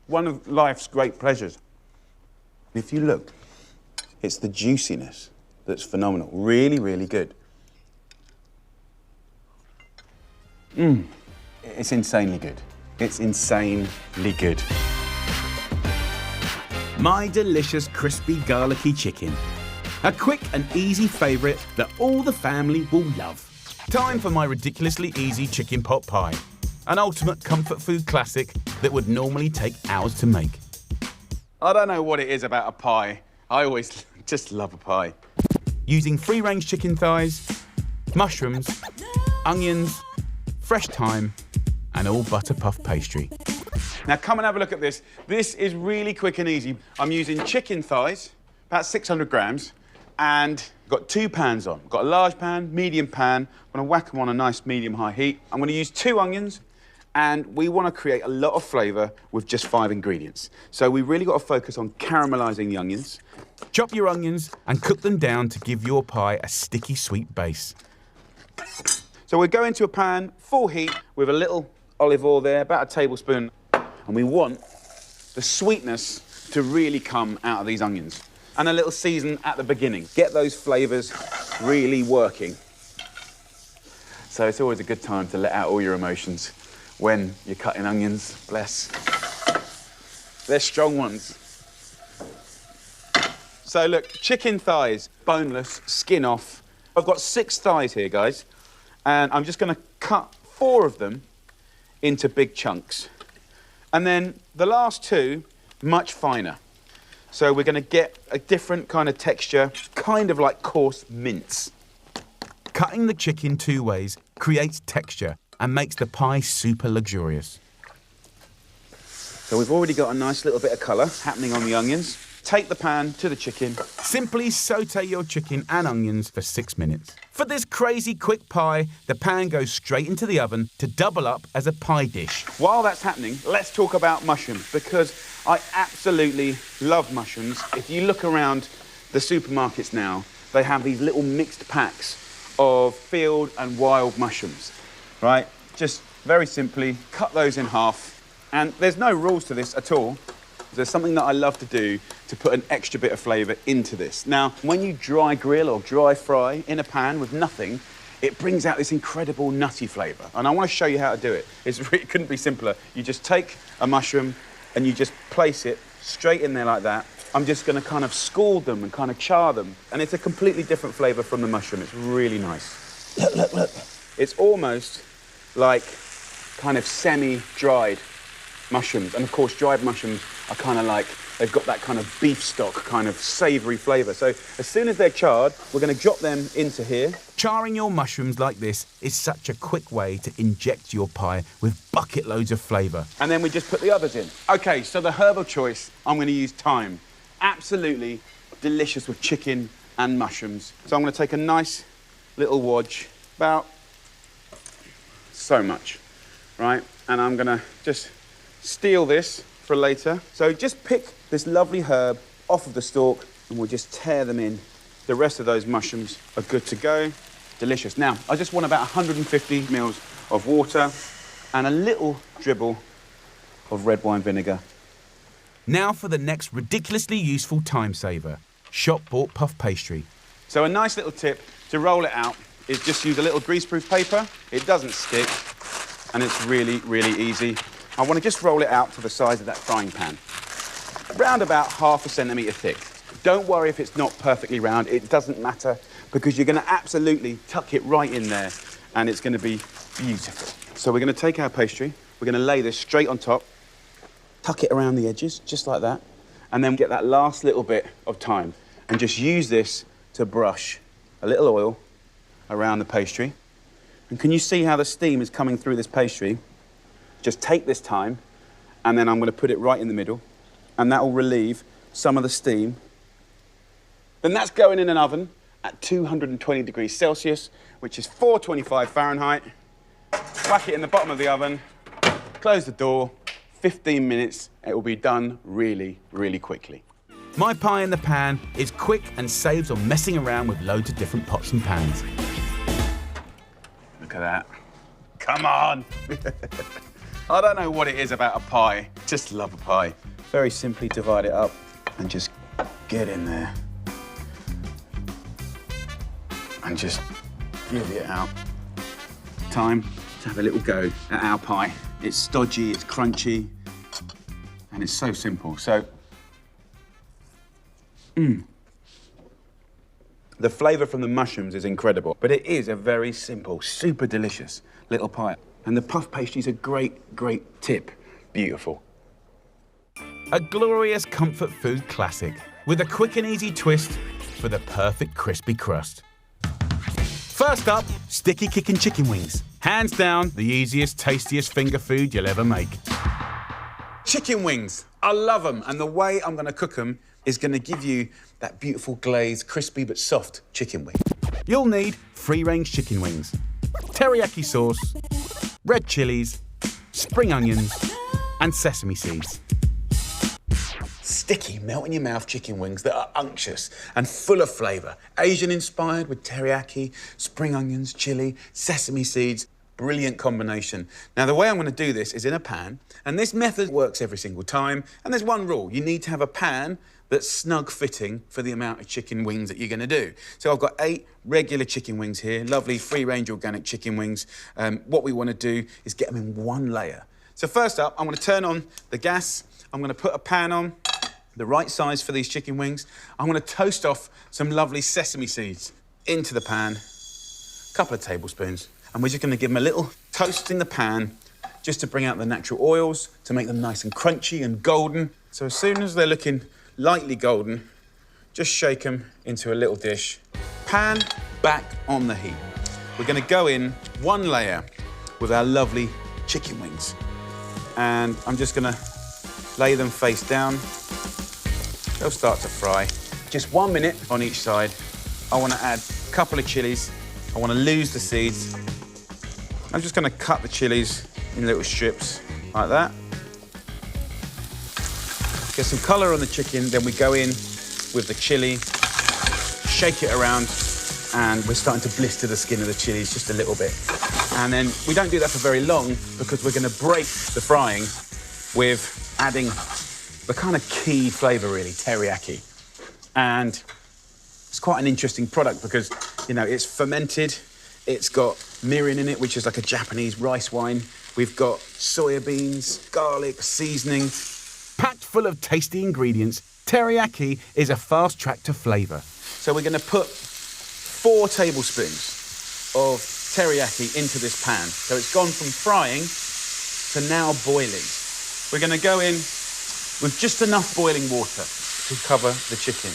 One of life's great pleasures. If you look, it's the juiciness that's phenomenal. Really, really good. It's insanely good. It's insanely good. My delicious crispy garlicky chicken. A quick and easy favourite that all the family will love. Time for my ridiculously easy chicken pot pie. An ultimate comfort food classic that would normally take hours to make. I don't know what it is about a pie. I always just love a pie. Using free-range chicken thighs, mushrooms, onions, fresh thyme, and all butter puff pastry. Now come and have a look at this. This is really quick and easy. I'm using chicken thighs, about 600 grams, and got 2 pans on. Got a large pan, medium pan. I'm gonna whack them on a nice medium-high heat. I'm gonna use 2 onions, and we wanna create a lot of flavour with just 5 ingredients. So we really gotta focus on caramelising the onions. Chop your onions and cook them down to give your pie a sticky sweet base. So we go into a pan, full heat, with a little olive oil there, about a tablespoon. And we want the sweetness to really come out of these onions. And a little season at the beginning. Get those flavours really working. So it's always a good time to let out all your emotions when you're cutting onions. Bless. They're strong ones. So look, chicken thighs, boneless, skin off. I've got 6 thighs here, guys. And I'm just gonna cut 4 of them into big chunks. And then the last 2, much finer. So we're gonna get a different kind of texture, kind of like coarse mince. Cutting the chicken 2 ways creates texture and makes the pie super luxurious. So we've already got a nice little bit of colour happening on the onions. Take the pan to the chicken. Simply saute your chicken and onions for 6 minutes. For this crazy quick pie, the pan goes straight into the oven to double up as a pie dish. While that's happening, let's talk about mushrooms, because I absolutely love mushrooms. If you look around the supermarkets now, they have these little mixed packs of field and wild mushrooms, right? Just very simply cut those in half. And there's no rules to this at all. There's something that I love to do to put an extra bit of flavour into this. Now, when you dry grill or dry fry in a pan with nothing, it brings out this incredible nutty flavour. And I want to show you how to do it. It couldn't be simpler. You just take a mushroom and you just place it straight in there like that. I'm just going to kind of scald them and kind of char them. And it's a completely different flavour from the mushroom. It's really nice. Look, look, look. It's almost like kind of semi-dried mushrooms. And of course, dried mushrooms are kind of like they've got that kind of beef stock, kind of savoury flavour. So as soon as they're charred, we're going to drop them into here. Charring your mushrooms like this is such a quick way to inject your pie with bucket loads of flavour. And then we just put the others in. OK, so the herb of choice, I'm going to use thyme. Absolutely delicious with chicken and mushrooms. So I'm going to take a nice little wodge, about so much, right? And I'm going to just steal this for later. So just pick this lovely herb off of the stalk and we'll just tear them in. The rest of those mushrooms are good to go. Delicious. Now, I just want about 150 mils of water and a little dribble of red wine vinegar. Now for the next ridiculously useful time saver, shop-bought puff pastry. So a nice little tip to roll it out is just use a little greaseproof paper. It doesn't stick and it's really, really easy. I want to just roll it out to the size of that frying pan. Around about 1/2 centimetre thick. Don't worry if it's not perfectly round, it doesn't matter because you're going to absolutely tuck it right in there and it's going to be beautiful. So we're going to take our pastry, we're going to lay this straight on top, tuck it around the edges, just like that, and then get that last little bit of thyme and just use this to brush a little oil around the pastry. And can you see how the steam is coming through this pastry? Just take this thyme and then I'm going to put it right in the middle and that will relieve some of the steam. Then that's going in an oven at 220 degrees Celsius, which is 425 Fahrenheit. Whack it in the bottom of the oven, close the door, 15 minutes, it will be done really, really quickly. My pie in the pan is quick and saves on messing around with loads of different pots and pans. Look at that. Come on. I don't know what it is about a pie. Just love a pie. Very simply divide it up and just get in there. And just give it out. Time to have a little go at our pie. It's stodgy, it's crunchy, and it's so simple. So, the flavour from the mushrooms is incredible, but it is a very simple, super delicious little pie. And the puff pastry is a great, great tip. Beautiful. A glorious comfort food classic with a quick and easy twist for the perfect crispy crust. First up, sticky kicking chicken wings. Hands down, the easiest, tastiest finger food you'll ever make. Chicken wings, I love them. And the way I'm going to cook them is going to give you that beautiful glazed, crispy but soft chicken wing. You'll need free-range chicken wings, teriyaki sauce, red chilies, spring onions, and sesame seeds. Sticky, melt-in-your-mouth chicken wings that are unctuous and full of flavour. Asian-inspired with teriyaki, spring onions, chilli, sesame seeds. Brilliant combination. Now, the way I'm going to do this is in a pan, and this method works every single time. And there's one rule. You need to have a pan that's snug-fitting for the amount of chicken wings that you're going to do. So I've got 8 regular chicken wings here, lovely free-range organic chicken wings. What we want to do is get them in one layer. So first up, I'm going to turn on the gas. I'm going to put a pan on, the right size for these chicken wings. I'm going to toast off some lovely sesame seeds into the pan, a couple of tablespoons, and we're just going to give them a little toast in the pan just to bring out the natural oils, to make them nice and crunchy and golden. So as soon as they're looking lightly golden, just shake them into a little dish. Pan back on the heat. We're going to go in one layer with our lovely chicken wings. And I'm just going to lay them face down. They'll start to fry. Just 1 minute on each side. I want to add a couple of chilies. I want to lose the seeds. I'm just going to cut the chilies in little strips like that. Get some colour on the chicken, then we go in with the chili, shake it around, and we're starting to blister the skin of the chilies just a little bit. And then we don't do that for very long because we're going to break the frying with adding the kind of key flavour, really, teriyaki. And it's quite an interesting product because, you know, it's fermented, it's got mirin in it, which is like a Japanese rice wine. We've got soya beans, garlic, seasoning. Packed full of tasty ingredients, teriyaki is a fast track to flavour. So we're going to put 4 tablespoons of teriyaki into this pan. So it's gone from frying to now boiling. We're going to go in with just enough boiling water to cover the chicken.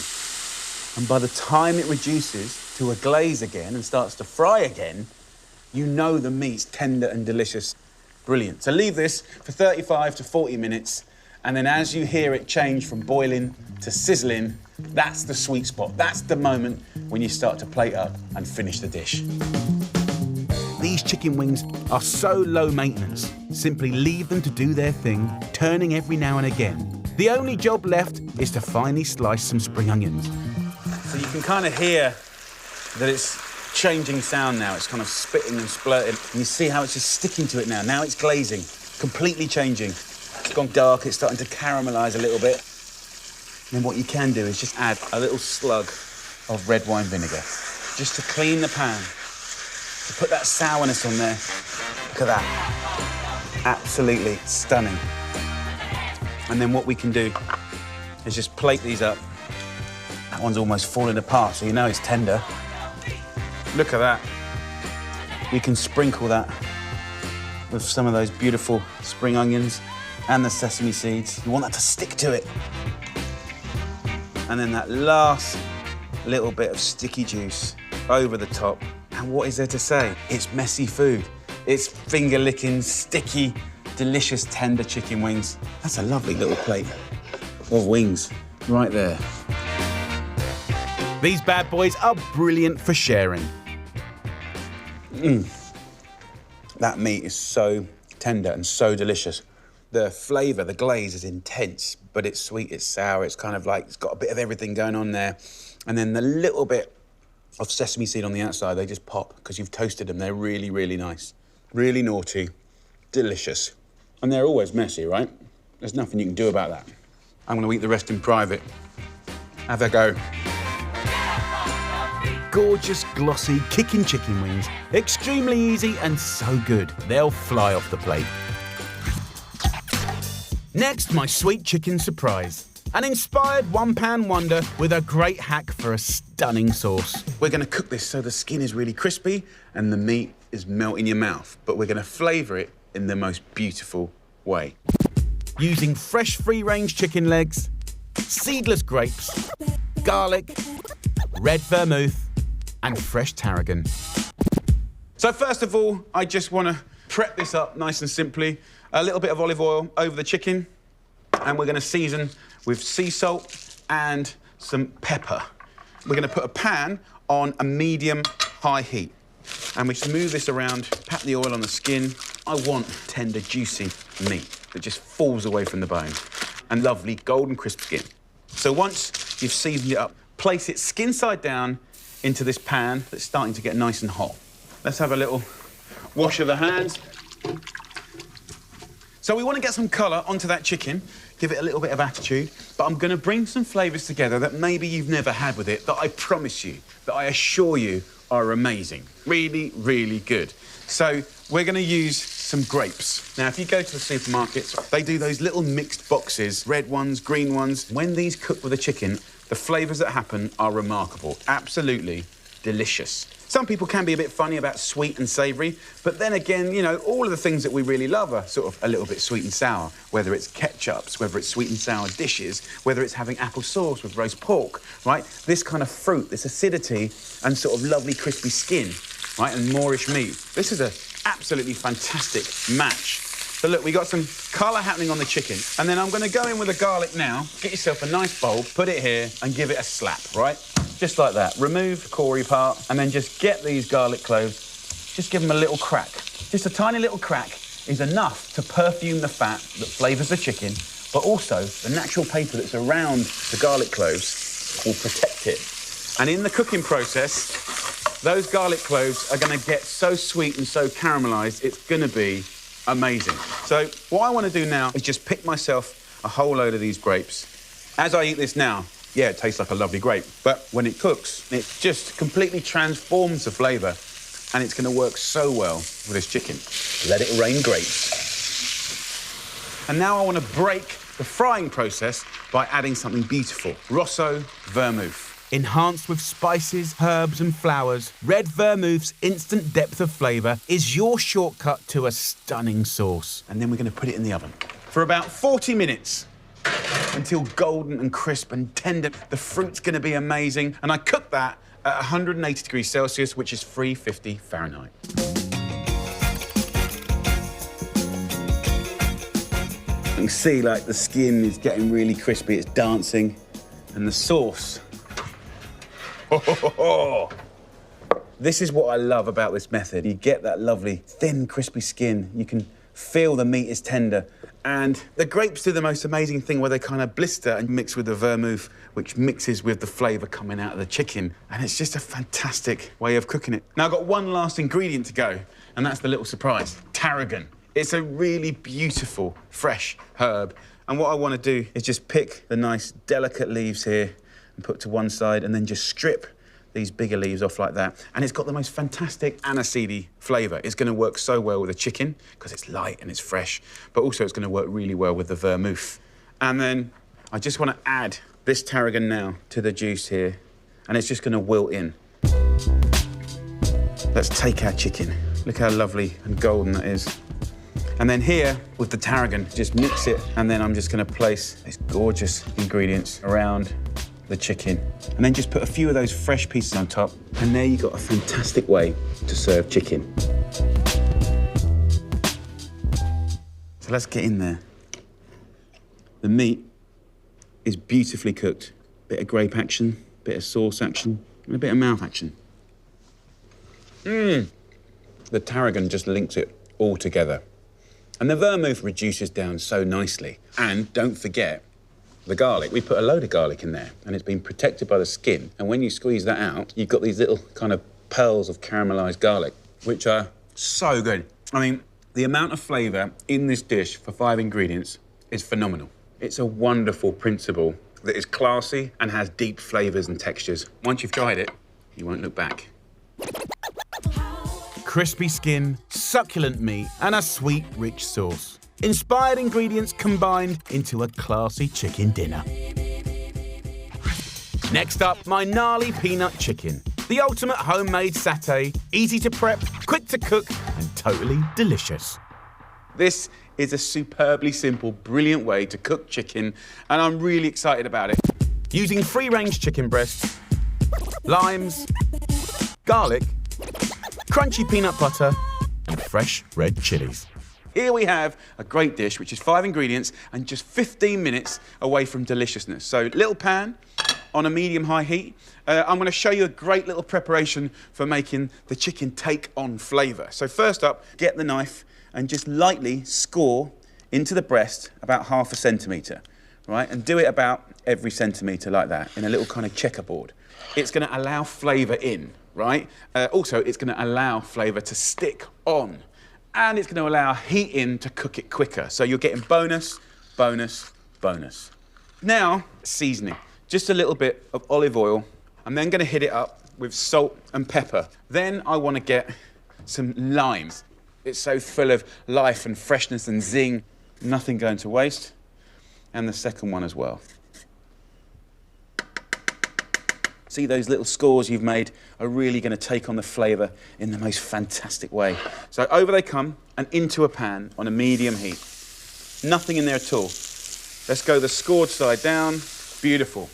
And by the time it reduces to a glaze again and starts to fry again, you know the meat's tender and delicious. Brilliant. So leave this for 35 to 40 minutes, and then as you hear it change from boiling to sizzling, that's the sweet spot. That's the moment when you start to plate up and finish the dish. These chicken wings are so low maintenance. Simply leave them to do their thing, turning every now and again. The only job left is to finely slice some spring onions. So you can kind of hear that it's changing sound now. It's kind of spitting and splurting. And you see how it's just sticking to it now. Now it's glazing, completely changing. It's gone dark, it's starting to caramelise a little bit. And then what you can do is just add a little slug of red wine vinegar, just to clean the pan, to put that sourness on there. Look at that. Absolutely stunning. And then what we can do is just plate these up. That one's almost falling apart, so you know it's tender. Look at that. We can sprinkle that with some of those beautiful spring onions and the sesame seeds. You want that to stick to it. And then that last little bit of sticky juice over the top. And what is there to say? It's messy food. It's finger-licking, sticky, delicious, tender chicken wings. That's a lovely little plate of wings right there. These bad boys are brilliant for sharing. That meat is so tender and so delicious. The flavour, the glaze is intense, but it's sweet, it's sour, it's kind of like, it's got a bit of everything going on there. And then the little bit of sesame seed on the outside, they just pop because you've toasted them. They're really, really nice. Really naughty, delicious. And they're always messy, right? There's nothing you can do about that. I'm going to eat the rest in private. Have a go. Gorgeous, glossy, kicking chicken wings. Extremely easy and so good, they'll fly off the plate. Next, my sweet chicken surprise. An inspired one-pan wonder with a great hack for a stunning sauce. We're going to cook this so the skin is really crispy and the meat is melt in your mouth, but we're going to flavour it in the most beautiful way. Using fresh free-range chicken legs, seedless grapes, garlic, red vermouth, and fresh tarragon. So first of all, I just want to prep this up nice and simply. A little bit of olive oil over the chicken, and we're going to season with sea salt and some pepper. We're going to put a pan on a medium-high heat, and we just move this around, pat the oil on the skin. I want tender, juicy meat that just falls away from the bone, and lovely golden crisp skin. So once you've seasoned it up, place it skin side down into this pan that's starting to get nice and hot. Let's have a little wash of the hands. So we want to get some colour onto that chicken, give it a little bit of attitude, but I'm going to bring some flavours together that maybe you've never had with it, that I promise you, that I assure you are amazing. Really, really good. So we're going to use some grapes. Now, if you go to the supermarkets, they do those little mixed boxes, red ones, green ones. When these cook with the chicken, the flavours that happen are remarkable. Absolutely delicious. Some people can be a bit funny about sweet and savoury, but then again, you know, all of the things that we really love are sort of a little bit sweet and sour, whether it's ketchups, whether it's sweet and sour dishes, whether it's having apple sauce with roast pork, right? This kind of fruit, this acidity and sort of lovely crispy skin, right, and moorish meat. This is an absolutely fantastic match. So look, we got some colour happening on the chicken, and then I'm going to go in with the garlic now. Get yourself a nice bowl, put it here, and give it a slap, right? Just like that. Remove the cory part, and then just get these garlic cloves, just give them a little crack. Just a tiny little crack is enough to perfume the fat that flavours the chicken, but also the natural paper that's around the garlic cloves will protect it. And in the cooking process, those garlic cloves are going to get so sweet and so caramelised, it's going to be amazing. So what I want to do now is just pick myself a whole load of these grapes. As I eat this now, yeah, it tastes like a lovely grape, but when it cooks, it just completely transforms the flavour, and it's going to work so well with this chicken. Let it rain grapes. And now I want to break the frying process by adding something beautiful. Rosso vermouth. Enhanced with spices, herbs and flowers, red vermouth's instant depth of flavour is your shortcut to a stunning sauce. And then we're going to put it in the oven for about 40 minutes. until golden and crisp and tender. The fruit's gonna be amazing. And I cook that at 180 degrees Celsius, which is 350 Fahrenheit. You can see, like, the skin is getting really crispy, it's dancing. And the sauce. This is what I love about this method. You get that lovely, thin, crispy skin. You can feel the meat is tender. And the grapes do the most amazing thing where they kind of blister and mix with the vermouth, which mixes with the flavour coming out of the chicken. And it's just a fantastic way of cooking it. Now, I've got one last ingredient to go, and that's the little surprise, tarragon. It's a really beautiful, fresh herb. And what I want to do is just pick the nice, delicate leaves here and put to one side, and then just strip these bigger leaves off like that. And it's got the most fantastic aniseedy flavour. It's going to work so well with the chicken because it's light and it's fresh, but also it's going to work really well with the vermouth. And then I just want to add this tarragon now to the juice here, and it's just going to wilt in. Let's take our chicken. Look how lovely and golden that is. And then here, with the tarragon, just mix it, and then I'm just going to place these gorgeous ingredients around the chicken. And then just put a few of those fresh pieces on top, and there you've got a fantastic way to serve chicken. So let's get in there. The meat is beautifully cooked. Bit of grape action, bit of sauce action, and a bit of mouth action. The tarragon just links it all together. And the vermouth reduces down so nicely. And don't forget the garlic. We put a load of garlic in there, and it's been protected by the skin. And when you squeeze that out, you've got these little kind of pearls of caramelised garlic, which are so good. I mean, the amount of flavour in this dish for 5 ingredients is phenomenal. It's a wonderful principle that is classy and has deep flavours and textures. Once you've tried it, you won't look back. Crispy skin, succulent meat, and a sweet, rich sauce. Inspired ingredients combined into a classy chicken dinner. Next up, my gnarly peanut chicken. The ultimate homemade satay, easy to prep, quick to cook, and totally delicious. This is a superbly simple, brilliant way to cook chicken, and I'm really excited about it. Using free-range chicken breasts, limes, garlic, crunchy peanut butter, and fresh red chilies. Here we have a great dish, which is 5 ingredients and just 15 minutes away from deliciousness. So, little pan on a medium-high heat. I'm going to show you a great little preparation for making the chicken take on flavour. So first up, get the knife and just lightly score into the breast about 1/2 centimetre, right? And do it about every centimetre like that, in a little kind of checkerboard. It's going to allow flavour in, right? Also, it's going to allow flavour to stick on. And it's going to allow heat in to cook it quicker. So you're getting bonus, bonus, bonus. Now, seasoning. Just a little bit of olive oil. I'm then going to hit it up with salt and pepper. Then I want to get some limes. It's so full of life and freshness and zing. Nothing going to waste. And the second one as well. See, those little scores you've made are really going to take on the flavour in the most fantastic way. So over they come and into a pan on a medium heat. Nothing in there at all. Let's go the scored side down. Beautiful.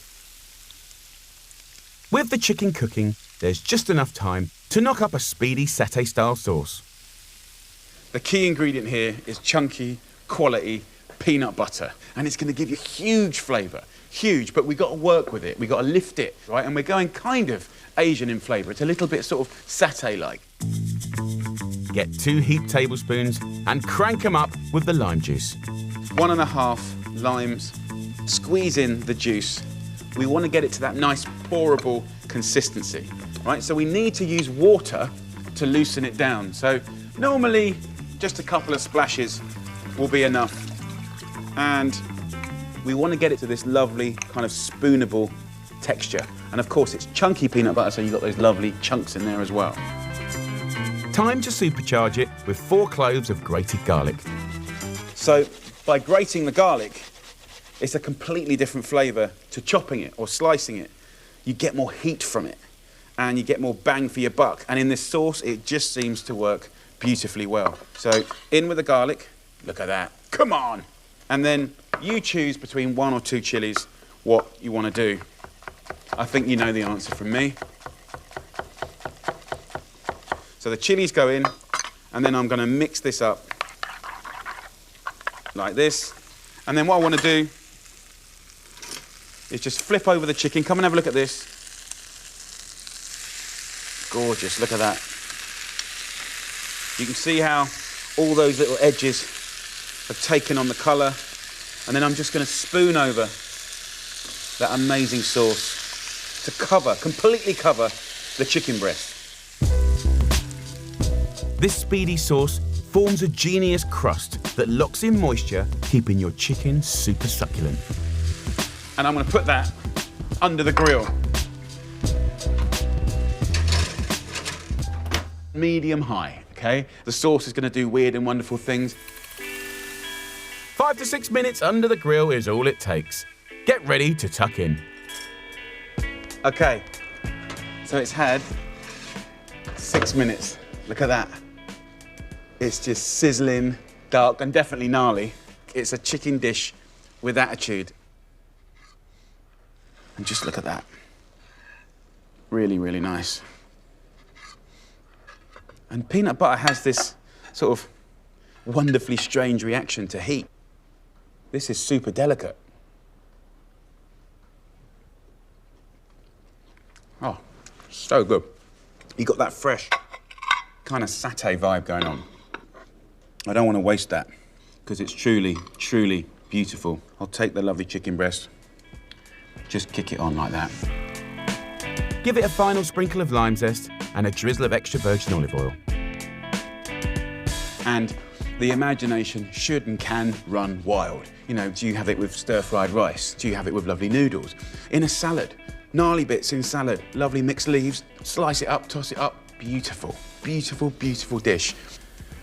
With the chicken cooking, there's just enough time to knock up a speedy satay-style sauce. The key ingredient here is chunky, quality peanut butter. And it's going to give you huge flavour. Huge, but we've got to work with it. We've got to lift it, right? And we're going kind of Asian in flavour. It's a little bit sort of satay-like. Get 2 heaped tablespoons and crank them up with the lime juice. 1.5 limes. Squeeze in the juice. We want to get it to that nice pourable consistency, right? So we need to use water to loosen it down. So normally just a couple of splashes will be enough. And we want to get it to this lovely kind of spoonable texture. And of course it's chunky peanut butter, so you've got those lovely chunks in there as well. Time to supercharge it with 4 cloves of grated garlic. So by grating the garlic, it's a completely different flavour to chopping it or slicing it. You get more heat from it and you get more bang for your buck. And in this sauce, it just seems to work beautifully well. So in with the garlic. Look at that. Come on. And then You choose between 1 or 2 chilies what you want to do. I think you know the answer from me. So the chilies go in, and then I'm going to mix this up like this. And then what I want to do is just flip over the chicken. Come and have a look at this. Gorgeous, look at that. You can see how all those little edges have taken on the colour. And then I'm just going to spoon over that amazing sauce to cover, completely cover the chicken breast. This speedy sauce forms a genius crust that locks in moisture, keeping your chicken super succulent. And I'm going to put that under the grill. Medium high, okay? The sauce is going to do weird and wonderful things. 5 to 6 minutes under the grill is all it takes. Get ready to tuck in. Okay, so it's had 6 minutes. Look at that. It's just sizzling, dark, and definitely gnarly. It's a chicken dish with attitude. And just look at that. Really, really nice. And peanut butter has this sort of wonderfully strange reaction to heat. This is super delicate. Oh, so good. You got that fresh kind of satay vibe going on. I don't want to waste that because it's truly, truly beautiful. I'll take the lovely chicken breast, just kick it on like that. Give it a final sprinkle of lime zest and a drizzle of extra virgin olive oil. And the imagination should and can run wild. You know, do you have it with stir-fried rice? Do you have it with lovely noodles? In a salad, gnarly bits in salad, lovely mixed leaves, slice it up, toss it up. Beautiful, beautiful, beautiful dish.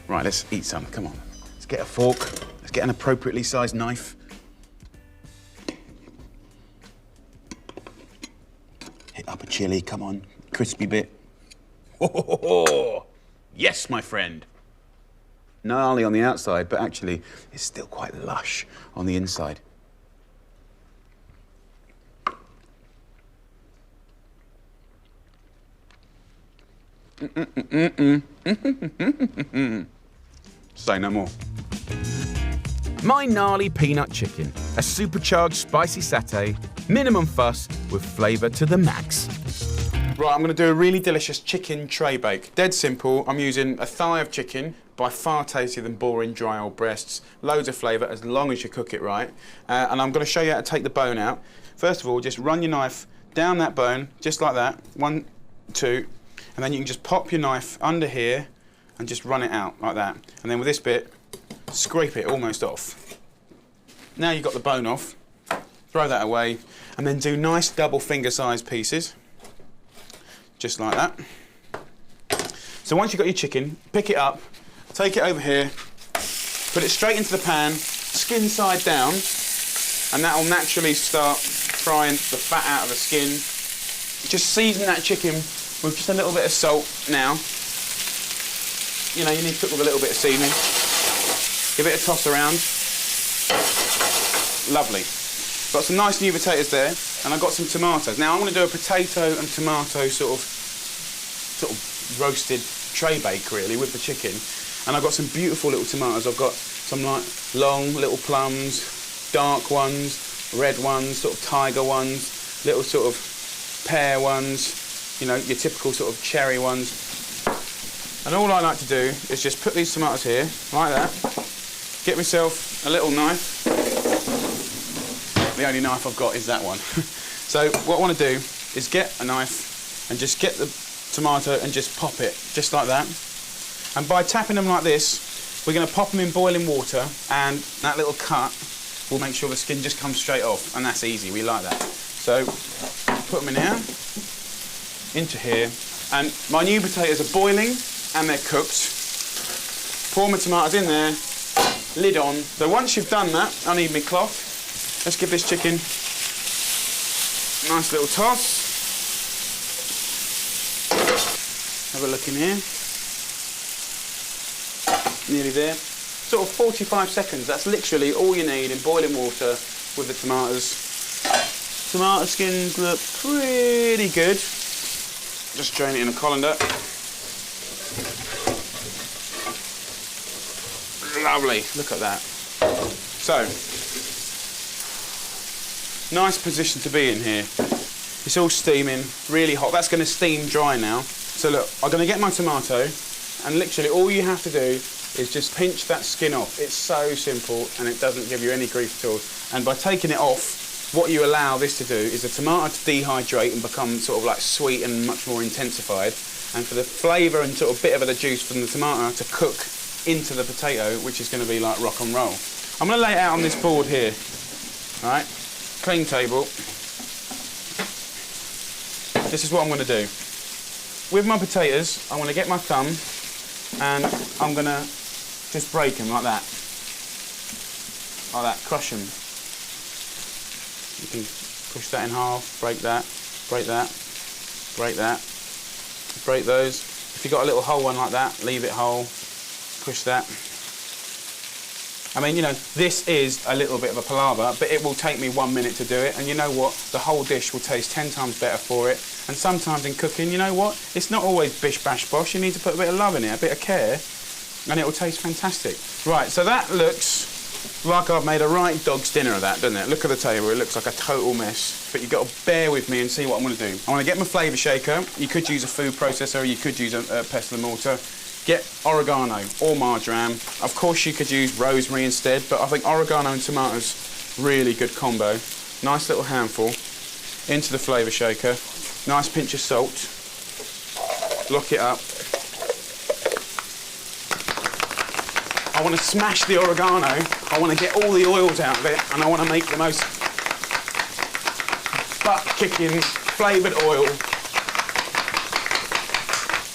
Right, let's eat some, come on. Let's get a fork, let's get an appropriately sized knife. Hit up a chili, come on, crispy bit. Oh, yes, my friend. Gnarly on the outside, but actually it's still quite lush on the inside. Say no more. My gnarly peanut chicken, a supercharged spicy satay, minimum fuss with flavour to the max. Right, I'm going to do a really delicious chicken tray bake. Dead simple. I'm using a thigh of chicken, by far tastier than boring dry old breasts. Loads of flavour as long as you cook it right. And I'm going to show you how to take the bone out. First of all, just run your knife down that bone, just like that. 1, 2, and then you can just pop your knife under here and just run it out like that. And then with this bit, scrape it almost off. Now you've got the bone off, throw that away, and then do nice double finger-sized pieces. Just like that. So once you've got your chicken, pick it up, take it over here, put it straight into the pan, skin side down, and that will naturally start frying the fat out of the skin. Just season that chicken with just a little bit of salt now. You know, you need to cook with a little bit of seasoning. Give it a toss around. Lovely. Got some nice new potatoes there, and I've got some tomatoes. Now I'm going to do a potato and tomato sort of roasted tray bake really with the chicken. And I've got some beautiful little tomatoes. I've got some like long little plums, dark ones, red ones, sort of tiger ones, little sort of pear ones, you know, your typical sort of cherry ones. And all I like to do is just put these tomatoes here, like that, get myself a little knife. The only knife I've got is that one. So what I want to do is get a knife and just get the tomato and just pop it, just like that. And by tapping them like this, we're going to pop them in boiling water, and that little cut will make sure the skin just comes straight off, and that's easy, we like that. So put them in here, into here, and my new potatoes are boiling and they're cooked. Pour my tomatoes in there, lid on. So once you've done that, I need my cloth. Let's give this chicken a nice little toss. Have a look in here. Nearly there. sort of 45 seconds. That's literally all you need in boiling water with the tomatoes. Tomato skins look pretty good. Just drain it in a colander. Lovely, look at that. So, nice position to be in here. It's all steaming, really hot. That's going to steam dry now. So look, I'm going to get my tomato, and literally all you have to do is just pinch that skin off. It's so simple, and it doesn't give you any grief at all. And by taking it off, what you allow this to do is the tomato to dehydrate and become sort of like sweet and much more intensified, and for the flavour and sort of bit of the juice from the tomato to cook into the potato, which is going to be like rock and roll. I'm going to lay it out on this board here, all right? Clean table. This is what I'm going to do. With my potatoes, I'm going to get my thumb and I'm going to just break them like that. Like that, crush them. You can push that in half, break that, break that, break that, break those. If you've got a little whole one like that, leave it whole, push that. I mean, you know, this is a little bit of a palaver, but it will take me 1 minute to do it, and you know what? The whole dish will taste 10 times better for it. And sometimes in cooking, you know what? It's not always bish bash bosh. You need to put a bit of love in it, a bit of care, and it will taste fantastic. Right, so that looks like I've made a right dog's dinner of that, doesn't it? Look at the table, it looks like a total mess. But you've got to bear with me and see what I'm going to do. I'm going to get my flavour shaker. You could use a food processor, you could use a pestle and mortar. Get oregano or marjoram. Of course you could use rosemary instead, but I think oregano and tomatoes, really good combo. Nice little handful into the flavour shaker. Nice pinch of salt. Lock it up. I want to smash the oregano. I want to get all the oils out of it, and I want to make the most butt-kicking flavoured oil.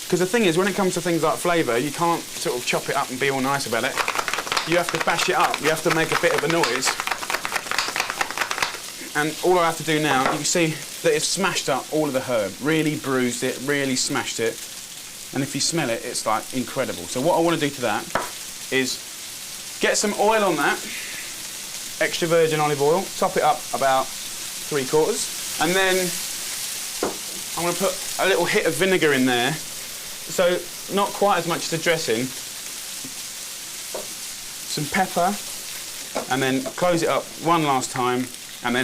Because the thing is, when it comes to things like flavour, you can't sort of chop it up and be all nice about it. You have to bash it up. You have to make a bit of a noise. And all I have to do now, you can see that it's smashed up all of the herb. Really bruised it, really smashed it. And if you smell it, it's like incredible. So what I want to do to that is get some oil on that, extra virgin olive oil, top it up about 3/4, and then I'm going to put a little hit of vinegar in there. So not quite as much as the dressing. Some pepper, and then close it up one last time, and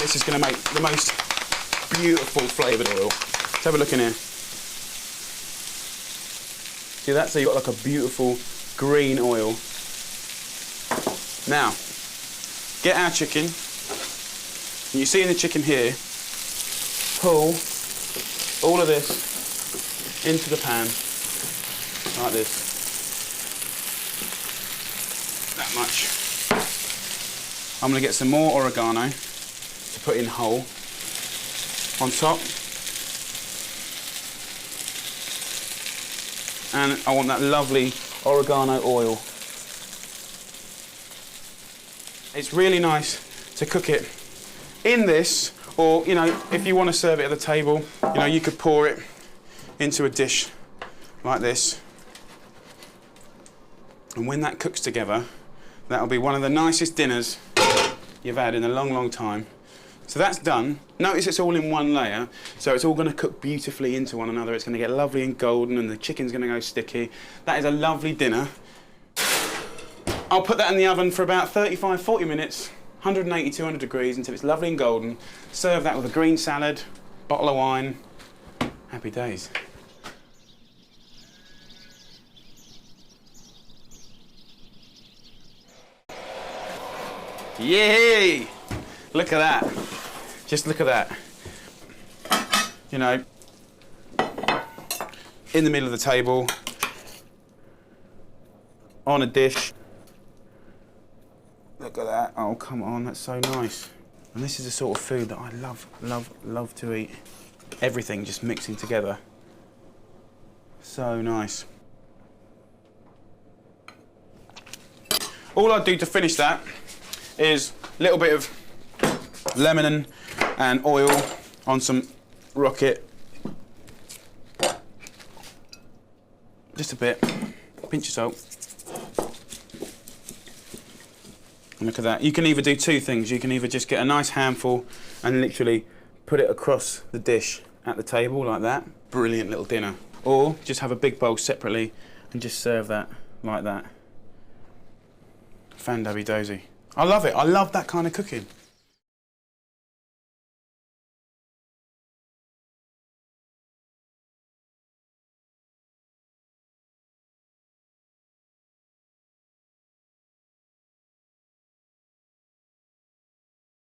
this is going to make the most beautiful flavoured oil. Let's have a look in here. See that? So you've got like a beautiful green oil. Now, get our chicken. And you see in the chicken here, pull all of this into the pan, like this. That much. I'm going to get some more oregano to put in whole on top. And I want that lovely oregano oil. It's really nice to cook it in this, or, you know, if you want to serve it at the table, you know, you could pour it into a dish like this. And when that cooks together, that'll be one of the nicest dinners you've had in a long, long time. So that's done. Notice it's all in one layer, so it's all going to cook beautifully into one another. It's going to get lovely and golden, and the chicken's going to go sticky. That is a lovely dinner. I'll put that in the oven for about 35-40 minutes, 180, 200 degrees, until it's lovely and golden. Serve that with a green salad, bottle of wine. Happy days. Yay! Look at that. Just look at that. You know, in the middle of the table, on a dish. Look at that. Oh, come on, that's so nice. And this is the sort of food that I love, love, love to eat. Everything just mixing together. So nice. All I do to finish that is a little bit of lemon and oil on some rocket. Just a bit. Pinch of salt. Look at that. You can either do two things. You can either just get a nice handful and literally put it across the dish at the table like that. Brilliant little dinner. Or just have a big bowl separately and just serve that like that. Fandabby dozy. I love it. I love that kind of cooking.